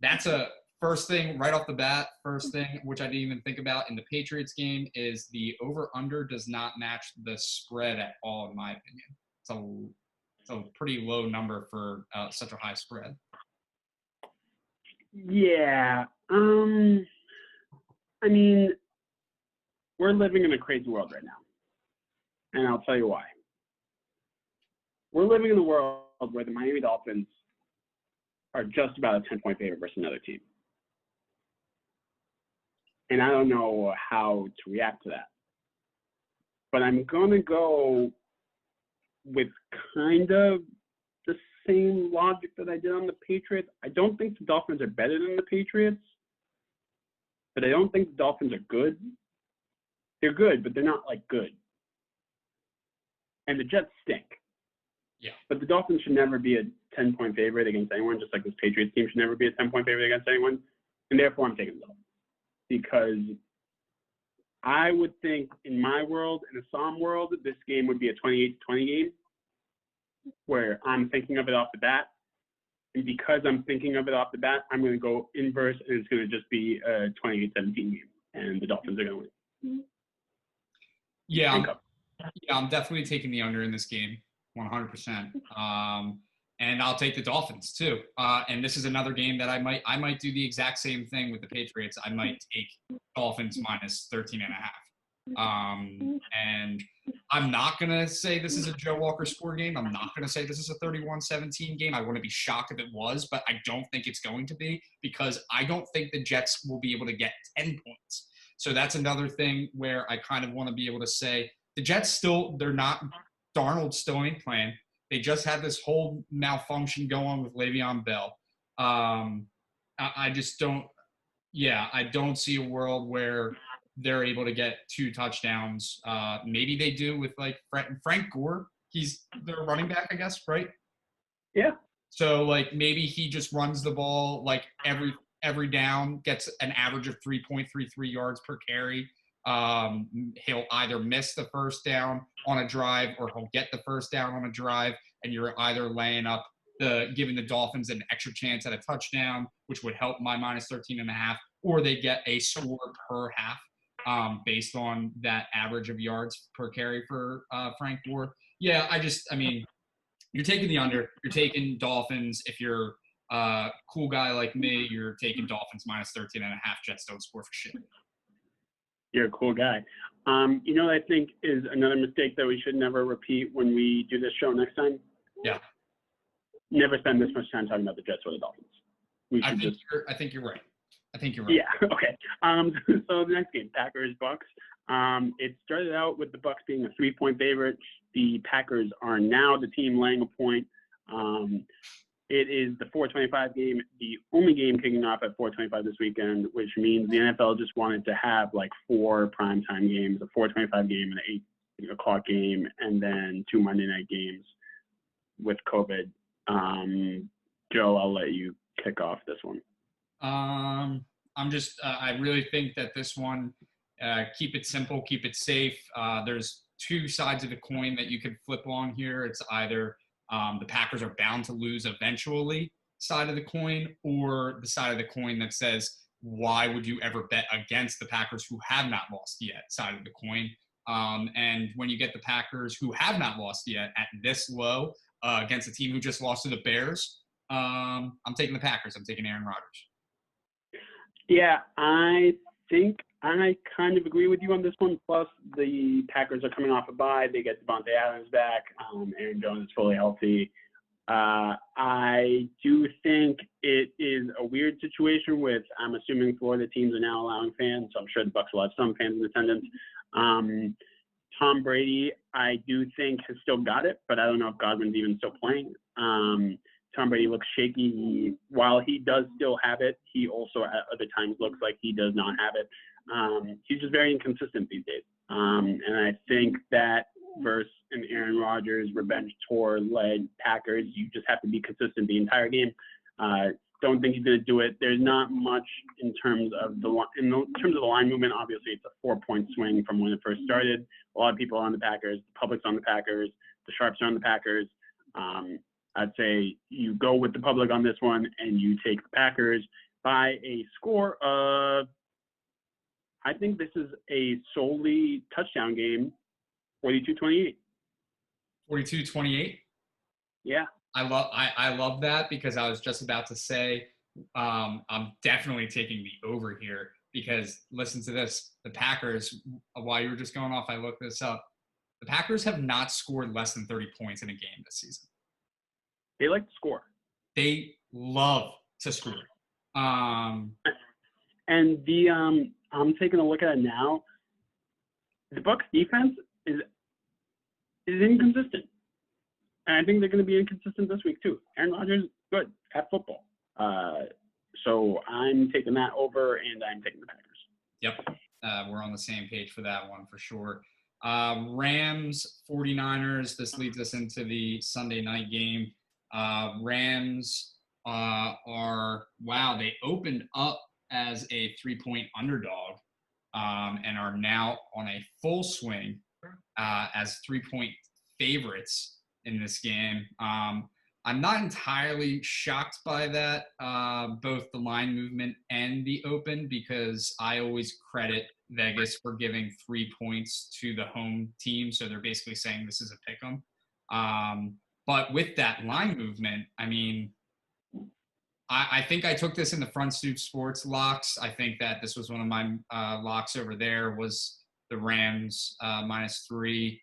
That's a first thing right off the bat. First thing, which I didn't even think about in the Patriots game, is the over-under does not match the spread at all, in my opinion. it's a pretty low number for such a high spread. Yeah. I mean, we're living in a crazy world right now, and I'll tell you why. We're living in a world where the Miami Dolphins are just about a 10-point favorite versus another team. And I don't know how to react to that. But I'm going to go with kind of the same logic that I did on the Patriots. I don't think the Dolphins are better than the Patriots, but I don't think the Dolphins are good. They're good, but they're not, like, good. And the Jets stink. Yeah. But the Dolphins should never be a 10-point favorite against anyone, just like this Patriots team should never be a 10-point favorite against anyone. And therefore, I'm taking the Dolphins. Because I would think in my world, in the Psalm world, this game would be a 28-20 game where I'm thinking of it off the bat. And because I'm thinking of it off the bat, I'm going to go inverse, and it's going to just be a 28-17 game. And the Dolphins are going to win. Yeah, I'm definitely taking the under in this game, 100%. And I'll take the Dolphins too. And this is another game that I might do the exact same thing with the Patriots. I might take Dolphins minus 13.5. And I'm not going to say this is a Joe Walker score game. I'm not going to say this is a 31-17 game. I wouldn't be shocked if it was, but I don't think it's going to be because I don't think the Jets will be able to get 10 points. So that's another thing where I kind of want to be able to say the Jets they're not, Darnold's still ain't playing. They just had this whole malfunction go on with Le'Veon Bell. I just don't I don't see a world where they're able to get 2 touchdowns. Maybe they do with like Frank Gore. He's their running back, I guess, right? Yeah. So like maybe he just runs the ball like every down, gets an average of 3.33 yards per carry. He'll either miss the first down on a drive or he'll get the first down on a drive, and you're either laying up giving the Dolphins an extra chance at a touchdown, which would help my minus 13.5, or they get a score per half based on that average of yards per carry for Frank Gore. Yeah, I mean, you're taking the under. You're taking Dolphins. If you're a cool guy like me, you're taking Dolphins minus 13.5. Jets don't score for shit. You're a cool guy. You know what I think is another mistake that we should never repeat when we do this show next time? Yeah. Never spend this much time talking about the Jets or the Dolphins. I think you're right. Yeah. Okay. So the next game, Packers-Bucks. It started out with the Bucks being a 3-point favorite. The Packers are now the team laying a point. It is the 4:25 game, the only game kicking off at 4:25 this weekend, which means the NFL just wanted to have like 4 primetime games, a 4:25 game, an 8 o'clock game, and then 2 Monday night games with COVID. Joe, I'll let you kick off this one. I really think that this one, keep it simple, keep it safe. There's 2 sides of the coin that you could flip on here. It's either the Packers are bound to lose eventually side of the coin, or the side of the coin that says, why would you ever bet against the Packers who have not lost yet side of the coin? And when you get the Packers who have not lost yet at this low against a team who just lost to the Bears, I'm taking the Packers. I'm taking Aaron Rodgers. Yeah, I think I kind of agree with you on this one. Plus, the Packers are coming off a bye. They get Devontae Adams back. Aaron Jones is fully healthy. I do think it is a weird situation with, I'm assuming Florida teams are now allowing fans, so I'm sure the Bucs will have some fans in attendance. Tom Brady, I do think, has still got it, but I don't know if Godwin's even still playing. Tom Brady looks shaky. While he does still have it, he also at other times looks like he does not have it. He's just very inconsistent these days. And I think that versus an Aaron Rodgers revenge tour-led Packers, you just have to be consistent the entire game. Don't think he's going to do it. There's not much in terms of the line movement. Obviously, it's a 4-point swing from when it first started. A lot of people are on the Packers. The public's on the Packers. The sharps are on the Packers. I'd say you go with the public on this one, and you take the Packers by a score of, I think this is a solely touchdown game, 42-28. 42-28. Yeah. I love that because I was just about to say I'm definitely taking the over here because listen to this. The Packers, while you were just going off, I looked this up. The Packers have not scored less than 30 points in a game this season. They like to score. They love to score. And I'm taking a look at it now. The Bucs defense is inconsistent. And I think they're going to be inconsistent this week, too. Aaron Rodgers, good at football. So I'm taking that over, and I'm taking the Packers. Yep. We're on the same page for that one for sure. Rams, 49ers. This leads us into the Sunday night game. Rams they opened up as a 3-point underdog and are now on a full swing as 3-point favorites in this game. I'm not entirely shocked by that, both the line movement and the open, because I always credit Vegas for giving 3 points to the home team. So they're basically saying this is a pick 'em. But with that line movement, I mean, I think I took this in the Front Stoop Sports locks. I think that this was one of my locks over there was the Rams -3.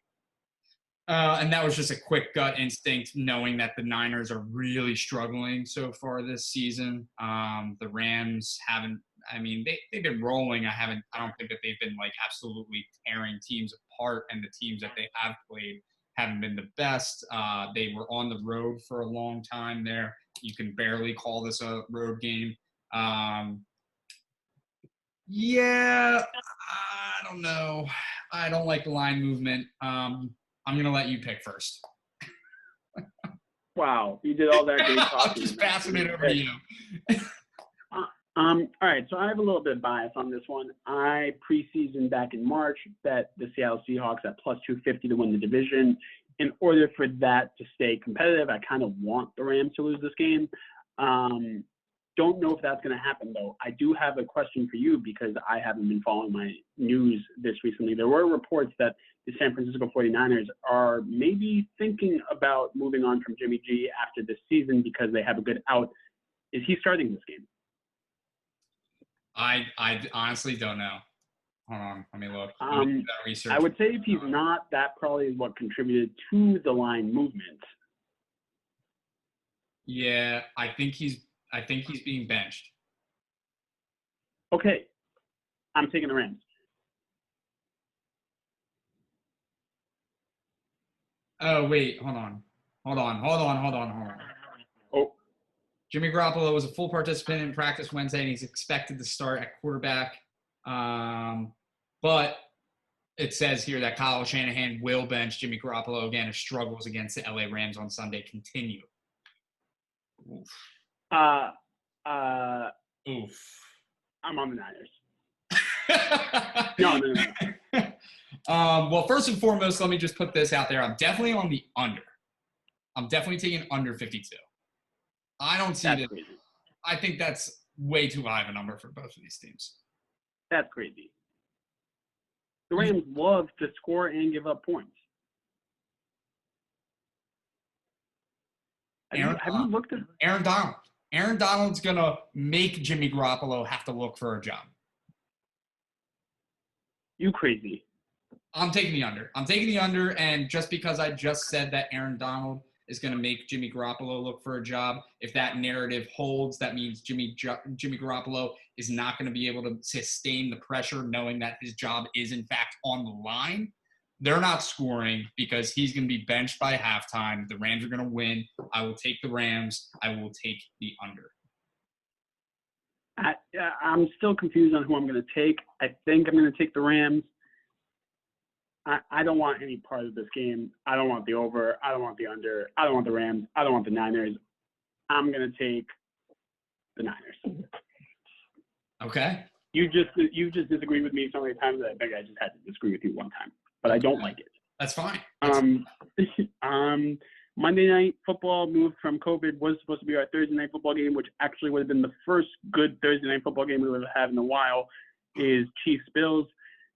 And that was just a quick gut instinct, knowing that the Niners are really struggling so far this season. The Rams haven't. I mean, they've been rolling. I don't think that they've been like absolutely tearing teams apart, and the teams that they have played haven't been the best. They were on the road for a long time there. You can barely call this a road game. Yeah, I don't know. I don't like the line movement. I'm going to let you pick first. Wow, you did all that great talking. I'm just passing it over to you. All right, so I have a little bit of bias on this one. I preseason back in March bet the Seattle Seahawks at +250 to win the division. In order for that to stay competitive, I kind of want the Rams to lose this game. Don't know if that's going to happen, though. I do have a question for you because I haven't been following my news this recently. There were reports that the San Francisco 49ers are maybe thinking about moving on from Jimmy G after this season because they have a good out. Is he starting this game? I honestly don't know. Hold on, let me look. I would say if he's not, that probably is what contributed to the line movement. Yeah, I think he's being benched. Okay, I'm taking the Rams. Oh wait, hold on. Oh, Jimmy Garoppolo was a full participant in practice Wednesday, and he's expected to start at quarterback. But it says here that Kyle Shanahan will bench Jimmy Garoppolo again if struggles against the LA Rams on Sunday continue. Oof. Oof. I'm on the Niners. No. Well, first and foremost, let me just put this out there. I'm definitely on the under. I'm definitely taking under 52. I don't see that. I think that's way too high of a number for both of these teams. That's crazy. The Rams love to score and give up points. Have you looked at Aaron Donald? Aaron Donald's going to make Jimmy Garoppolo have to look for a job. You crazy. I'm taking the under. And just because I just said that Aaron Donald is going to make Jimmy Garoppolo look for a job, if that narrative holds, that means Jimmy Garoppolo is not going to be able to sustain the pressure knowing that his job is, in fact, on the line. They're not scoring because he's going to be benched by halftime. The Rams are going to win. I will take the Rams. I will take the under. I'm still confused on who I'm going to take. I think I'm going to take the Rams. I don't want any part of this game. I don't want the over. I don't want the under. I don't want the Rams. I don't want the Niners. I'm going to take the Niners. Okay. You just disagreed with me so many times that I think I just had to disagree with you one time. But I don't like it. That's fine. Monday Night Football moved from COVID, was supposed to be our Thursday Night Football game, which actually would have been the first good Thursday Night Football game we would have had in a while, is Chiefs-Bills.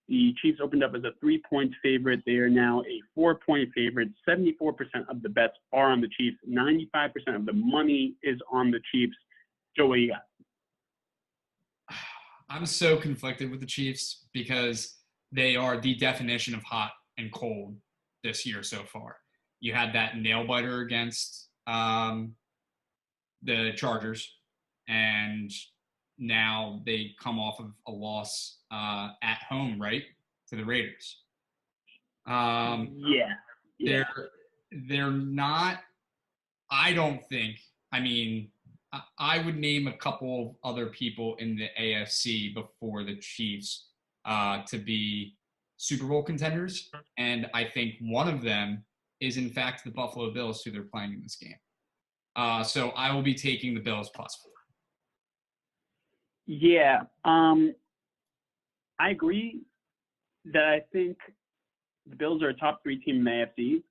The Chiefs opened up as a 3-point favorite. They are now a 4-point favorite. 74% of the bets are on the Chiefs. 95% of the money is on the Chiefs. Joe, what do you got? I'm so conflicted with the Chiefs because they are the definition of hot and cold this year so far. You had that nail biter against the Chargers, and now they come off of a loss at home, right, to the Raiders. Yeah. They're not. I don't think. I mean, I would name a couple of other people in the AFC before the Chiefs to be Super Bowl contenders, and I think one of them is in fact the Buffalo Bills, who they're playing in this game. So I will be taking the Bills +4. Yeah. I agree that I think the Bills are a top 3 team in the AFC.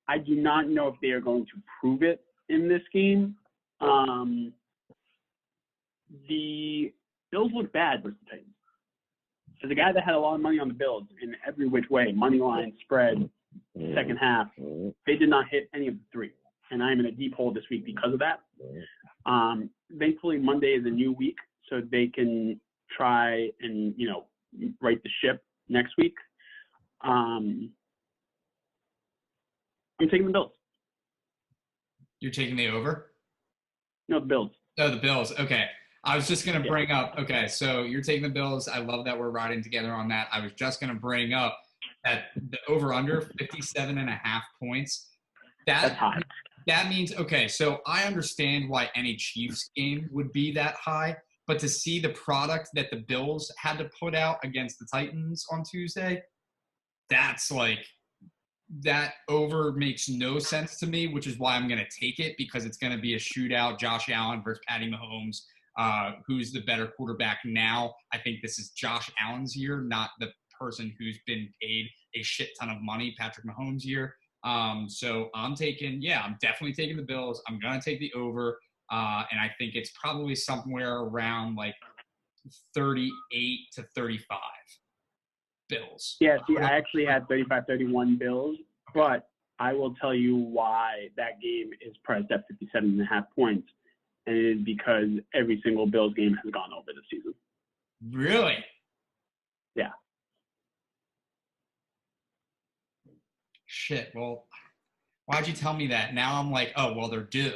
I do not know if they are going to prove it in this game. The Bills look bad versus the Titans. As a guy that had a lot of money on the Bills in every which way, money line, spread, second half, they did not hit any of the 3. And I'm in a deep hole this week because of that. Thankfully, Monday is a new week, so they can try and, right the ship next week. I'm taking the Bills. You're taking the over? No, the Bills. Oh, the Bills. Okay. I was just going to bring up, okay, so you're taking the Bills. I love that we're riding together on that. I was just going to bring up that the over-under, 57.5 points. That's high. That means, okay, so I understand why any Chiefs game would be that high, but to see the product that the Bills had to put out against the Titans on Tuesday, that's like, that over makes no sense to me, which is why I'm going to take it, because it's going to be a shootout, Josh Allen versus Patty Mahomes. Who's the better quarterback now? I think this is Josh Allen's year, not the person who's been paid a shit ton of money, Patrick Mahomes' year. So I'm definitely taking the Bills. I'm going to take the over. And I think it's probably somewhere around like 38 to 35 Bills. Yeah, see, I actually had 35-31 Bills, but I will tell you why that game is priced at 57.5 points. And it is because every single Bills game has gone over this season. Really? Yeah. Shit. Well, why'd you tell me that? Now I'm like, oh, well, they're due.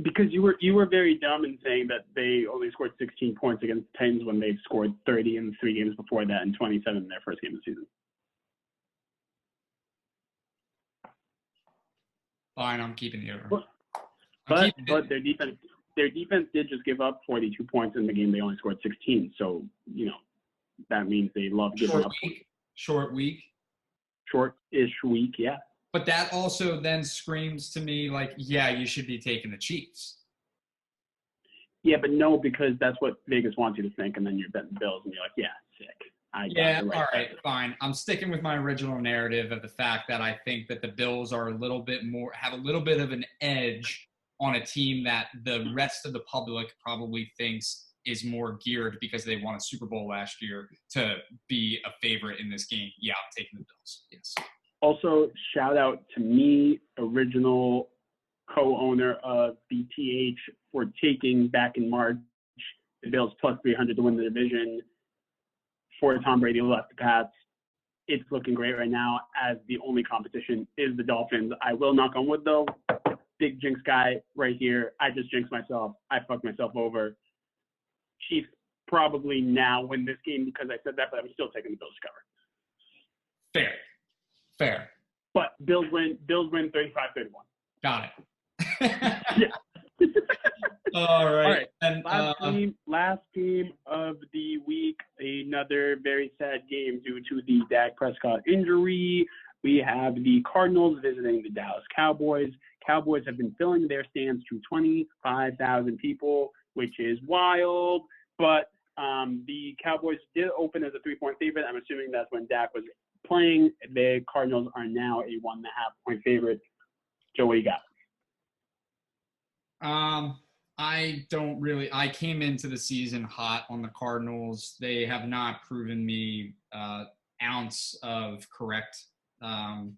Because you were very dumb in saying that they only scored 16 points against the Titans when they've scored 30 in the 3 games before that and 27 in their first game of the season. Fine, I'm keeping the over. But their defense did just give up 42 points in the game. They only scored 16. So, that means they love giving up. Short week. Short-ish week, yeah. But that also then screams to me like, yeah, you should be taking the Chiefs. Yeah, but no, because that's what Vegas wants you to think, and then you're betting Bills, and you're like, yeah, sick. All right, fine. I'm sticking with my original narrative of the fact that I think that the Bills are have a little bit of an edge on a team that the rest of the public probably thinks is more geared because they won a Super Bowl last year to be a favorite in this game. Yeah, I'm taking the Bills. Yes. Also, shout out to me, original co-owner of BTH, for taking back in March the Bills plus 300 to win the division for Tom Brady left the Pats. It's looking great right now, as the only competition is the Dolphins. I will knock on wood, though. Big jinx guy right here. I just jinxed myself. I fucked myself over. Chiefs probably now win this game because I said that, but I'm still taking the Bills to cover. Fair. But Bills win 35-31. Got it. Yeah. All right. And last game of the week, another very sad game due to the Dak Prescott injury. We have the Cardinals visiting the Dallas Cowboys. Cowboys have been filling their stands to 25,000 people, which is wild. But the Cowboys did open as a 3-point favorite. I'm assuming that's when Dak was playing. The Cardinals are now a 1.5-point favorite. Joe, what you got? I came into the season hot on the Cardinals. They have not proven me ounce of correct. Um,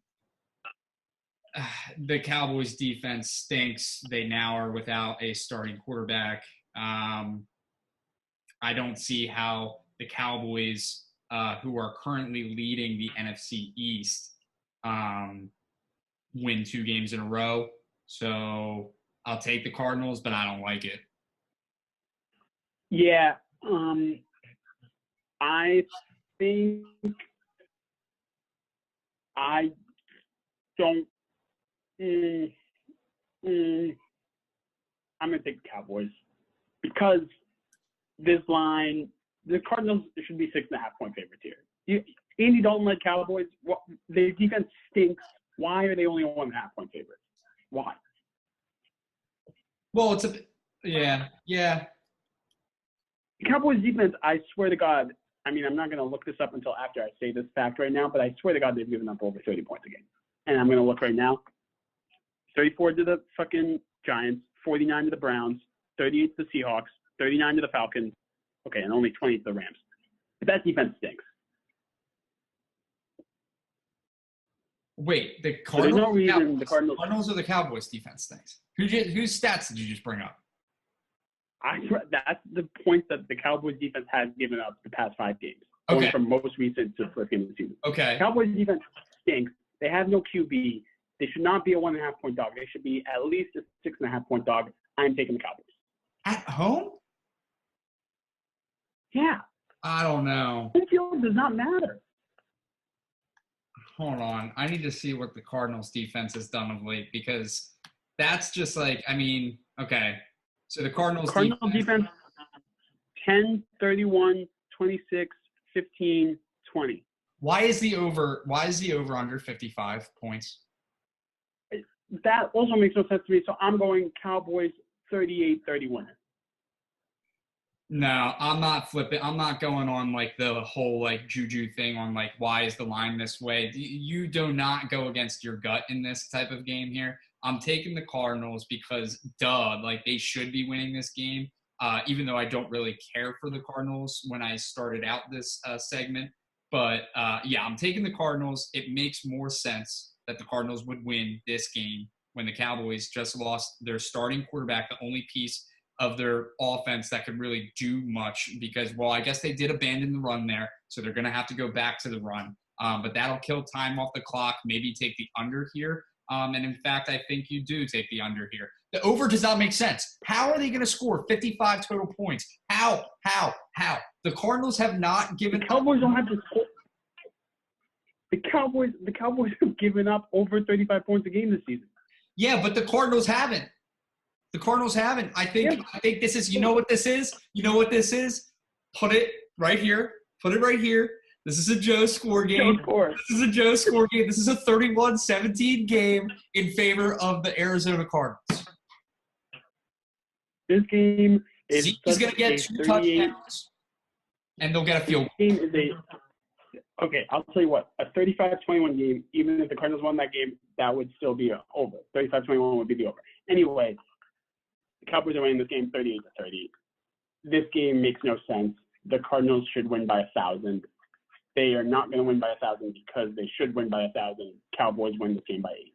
the Cowboys defense stinks. They now are without a starting quarterback. I don't see how the Cowboys, who are currently leading the NFC East, um, win 2 games in a row. So I'll take the Cardinals, but I don't like it. Yeah, I think I don't. Mm, I'm gonna take the Cowboys because this line, the Cardinals should be 6.5-point favorites here. Andy Dalton led Cowboys. Their defense stinks. Why are they only 1.5-point favorites? Why? Well, it's yeah. The Cowboys defense, I swear to God, I mean, I'm not going to look this up until after I say this fact right now, but I swear to God they've given up over 30 points a game. And I'm going to look right now. 34 to the fucking Giants, 49 to the Browns, 38 to the Seahawks, 39 to the Falcons. Okay, and only 20 to the Rams. But that defense stinks. Wait, the So there's Cardinals, no reason the Cardinals Cardinals or the Cowboys defense things? Whose stats did you just bring up? That's the point that the Cowboys defense has given up the past 5 games, Okay. going from most recent to the first game of the season. Okay. Cowboys defense stinks. They have no QB. They should not be a 1.5-point dog. They should be at least a 6.5-point dog. I'm taking the Cowboys. At home? Yeah. I don't know. Home field does not matter. Hold on. I need to see what the Cardinals defense has done of late because that's just like, I mean, okay. So the Cardinals defense 10, 31, 26, 15, 20. Why is the over under 55 points? That also makes no sense to me. So I'm going Cowboys 38-31. No, I'm not flipping. I'm not going on like the whole like juju thing on like why is the line this way. You do not go against your gut in this type of game here. I'm taking the Cardinals because like they should be winning this game. Even though I don't really care for the Cardinals when I started out this segment. But yeah, I'm taking the Cardinals. It makes more sense that the Cardinals would win this game when the Cowboys just lost their starting quarterback, the only piece of their offense that could really do much because, well, I guess they did abandon the run there, so they're going to have to go back to the run. But that'll kill time off the clock, maybe take the under here. And in fact, I think you do take the under here. The over does not make sense. How are they going to score 55 total points? How? The Cardinals have not given the Cowboys don't have to score. The Cowboys have given up over 35 points a game this season. Yeah, but the Cardinals haven't. I think this is, you know what this is? Put it right here. This is a Joe score game. This is a 31-17 game in favor of the Arizona Cardinals. This game is Zeke's going to get 2 touchdowns, and they'll get a field goal. Okay, I'll tell you what. A 35-21 game, even if the Cardinals won that game, that would still be over. 35-21 would be the over. Anyway, the Cowboys are winning this game 38-30. This game makes no sense. The Cardinals should win by 1,000. They are not going to win by 1,000 because they should win by 1,000. Cowboys win this game by 8.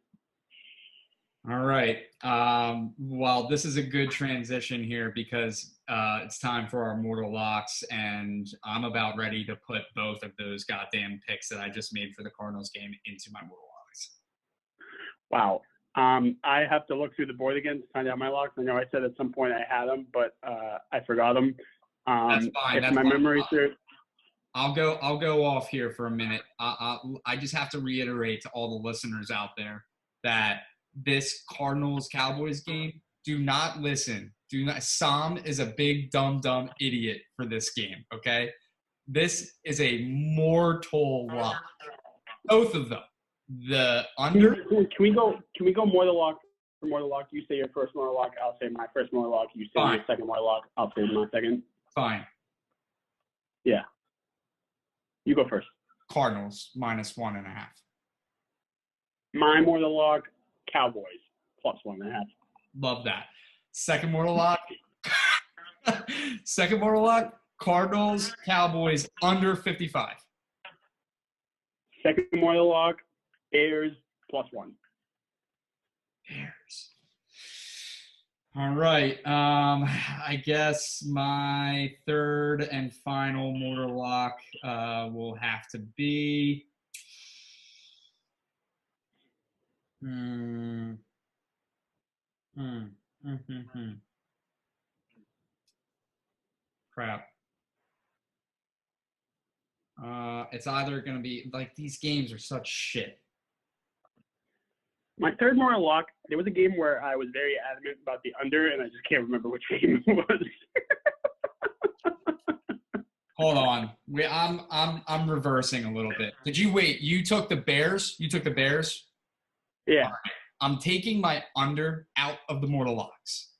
All right. Well, this is a good transition here because it's time for our mortal locks, and I'm about ready to put both of those goddamn picks that I just made for the Cardinals game into my mortal locks. Wow. I have to look through the board again to find out my locks. I know I said at some point I had them, but I forgot them. That's fine. If my memory serves. I'll go off here for a minute. I just have to reiterate to all the listeners out there that this Cardinals-Cowboys game, do not listen. Sam is a big dumb idiot for this game, okay? This is a mortal lock. Both of them. The under. Can we go mortal lock for mortal lock? You say your first mortal lock, I'll say my first mortal lock. You say your second mortal lock, I'll say my second. Fine. Yeah. You go first. Cardinals -1.5. My mortal lock, Cowboys +1.5. Love that. Second mortal lock. Second mortal lock. Cardinals, Cowboys under 55. Second mortal lock, Bears +1. Bears. All right. I guess my third and final mortal lock will have to be. Crap. It's either going to be like these games are such shit. My third mortal lock, there was a game where I was very adamant about the under, and I just can't remember which game it was. Hold on. I'm reversing a little bit. Did you wait? You took the Bears? You took the Bears? Yeah. Right. I'm taking my under out of the mortal locks.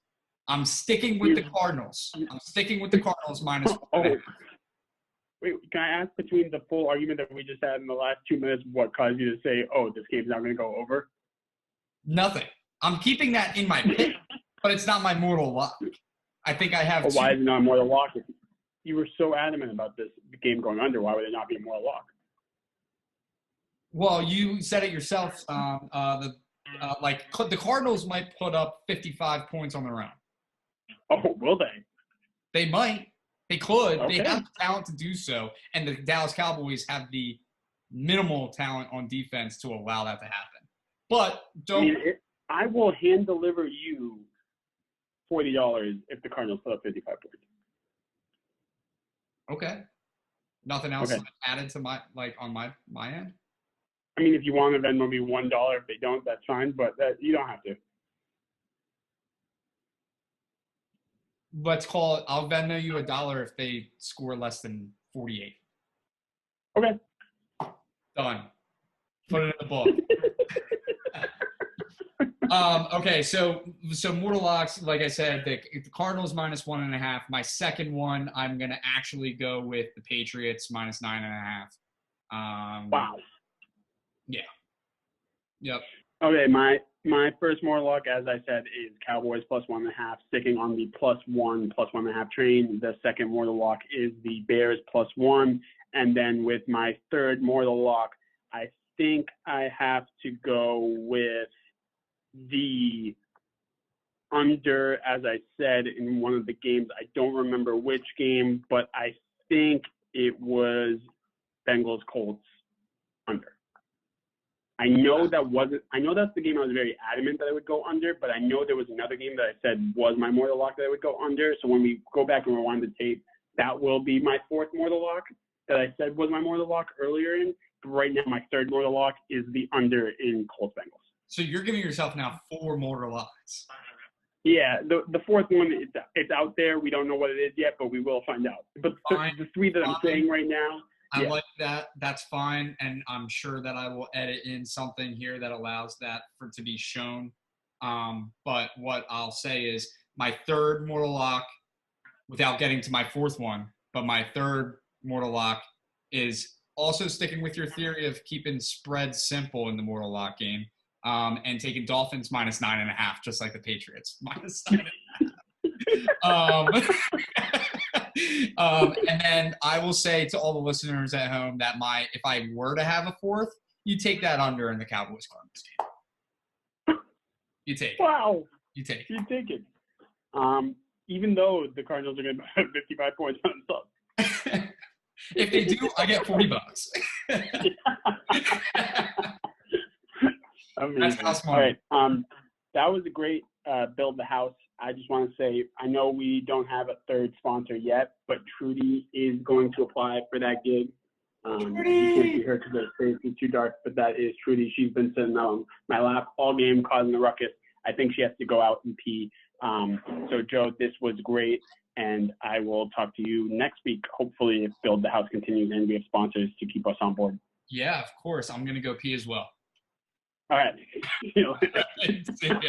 I'm sticking with the Cardinals. I'm sticking with the Cardinals minus 1.5. Wait, can I ask between the full argument that we just had in the last 2 minutes, what caused you to say, oh, this game's not going to go over? Nothing. I'm keeping that in my pick, but it's not my mortal lock. I think I have. Well, why is it not a mortal lock? You were so adamant about this game going under. Why would it not be a mortal lock? Well, you said it yourself. The Cardinals might put up 55 points on their own. Oh, will they? They might. They could. Okay. They have the talent to do so, and the Dallas Cowboys have the minimal talent on defense to allow that to happen. But don't. I will hand deliver you $40 if the Cardinals put up 55 points. Okay. Nothing else added to on my end. I mean, if you want to Venmo me $1 if they don't, that's fine. But you don't have to. Let's call it. I'll Venmo you $1 if they score less than 48. Okay. Done. Put it in the book. Okay, so mortal locks, like I said, the Cardinals minus 1.5. My second one, I'm gonna actually go with the Patriots minus 9.5. Wow. Yeah. Yep. Okay, my first mortal lock, as I said, is Cowboys plus 1.5, sticking on the +1.5 train. The second mortal lock is the Bears +1, and then with my third mortal lock, I think I have to go with the under, as I said in one of the games. I don't remember which game, but I think it was Bengals Colts under. I know that's the game I was very adamant that I would go under, but I know there was another game that I said was my mortal lock that I would go under. So when we go back and rewind the tape, that will be my fourth mortal lock that I said was my mortal lock earlier in. But right now, my third mortal lock is the under in Colts Bengals. So you're giving yourself now 4 mortal locks. Yeah, the fourth one, it's out there. We don't know what it is yet, but we will find out. But the 3 that I'm saying right now, I like that. That's fine, and I'm sure that I will edit in something here that allows that to be shown. But what I'll say is my third mortal lock, without getting to my fourth one, but my third mortal lock is also sticking with your theory of keeping spreads simple in the mortal lock game. And taking Dolphins minus 9.5, just like the Patriots minus 9.5. And then I will say to all the listeners at home that if I were to have a fourth, you take that under in the Cowboys Cardinals game. You take it. Wow. You take it. You take it. Even though the Cardinals are going to have 55 points on themselves. If they do, I get $40. That's house money. All right. That was a great build the house. I just want to say, I know we don't have a third sponsor yet, but Trudy is going to apply for that gig. You can't see her because her face is too dark, but that is Trudy. She's been sitting on my lap all game, causing a ruckus. I think she has to go out and pee. So, Joe, this was great, and I will talk to you next week, hopefully, if Build the House continues and we have sponsors to keep us on board. Yeah, of course. I'm going to go pee as well. All right. See you later. See ya.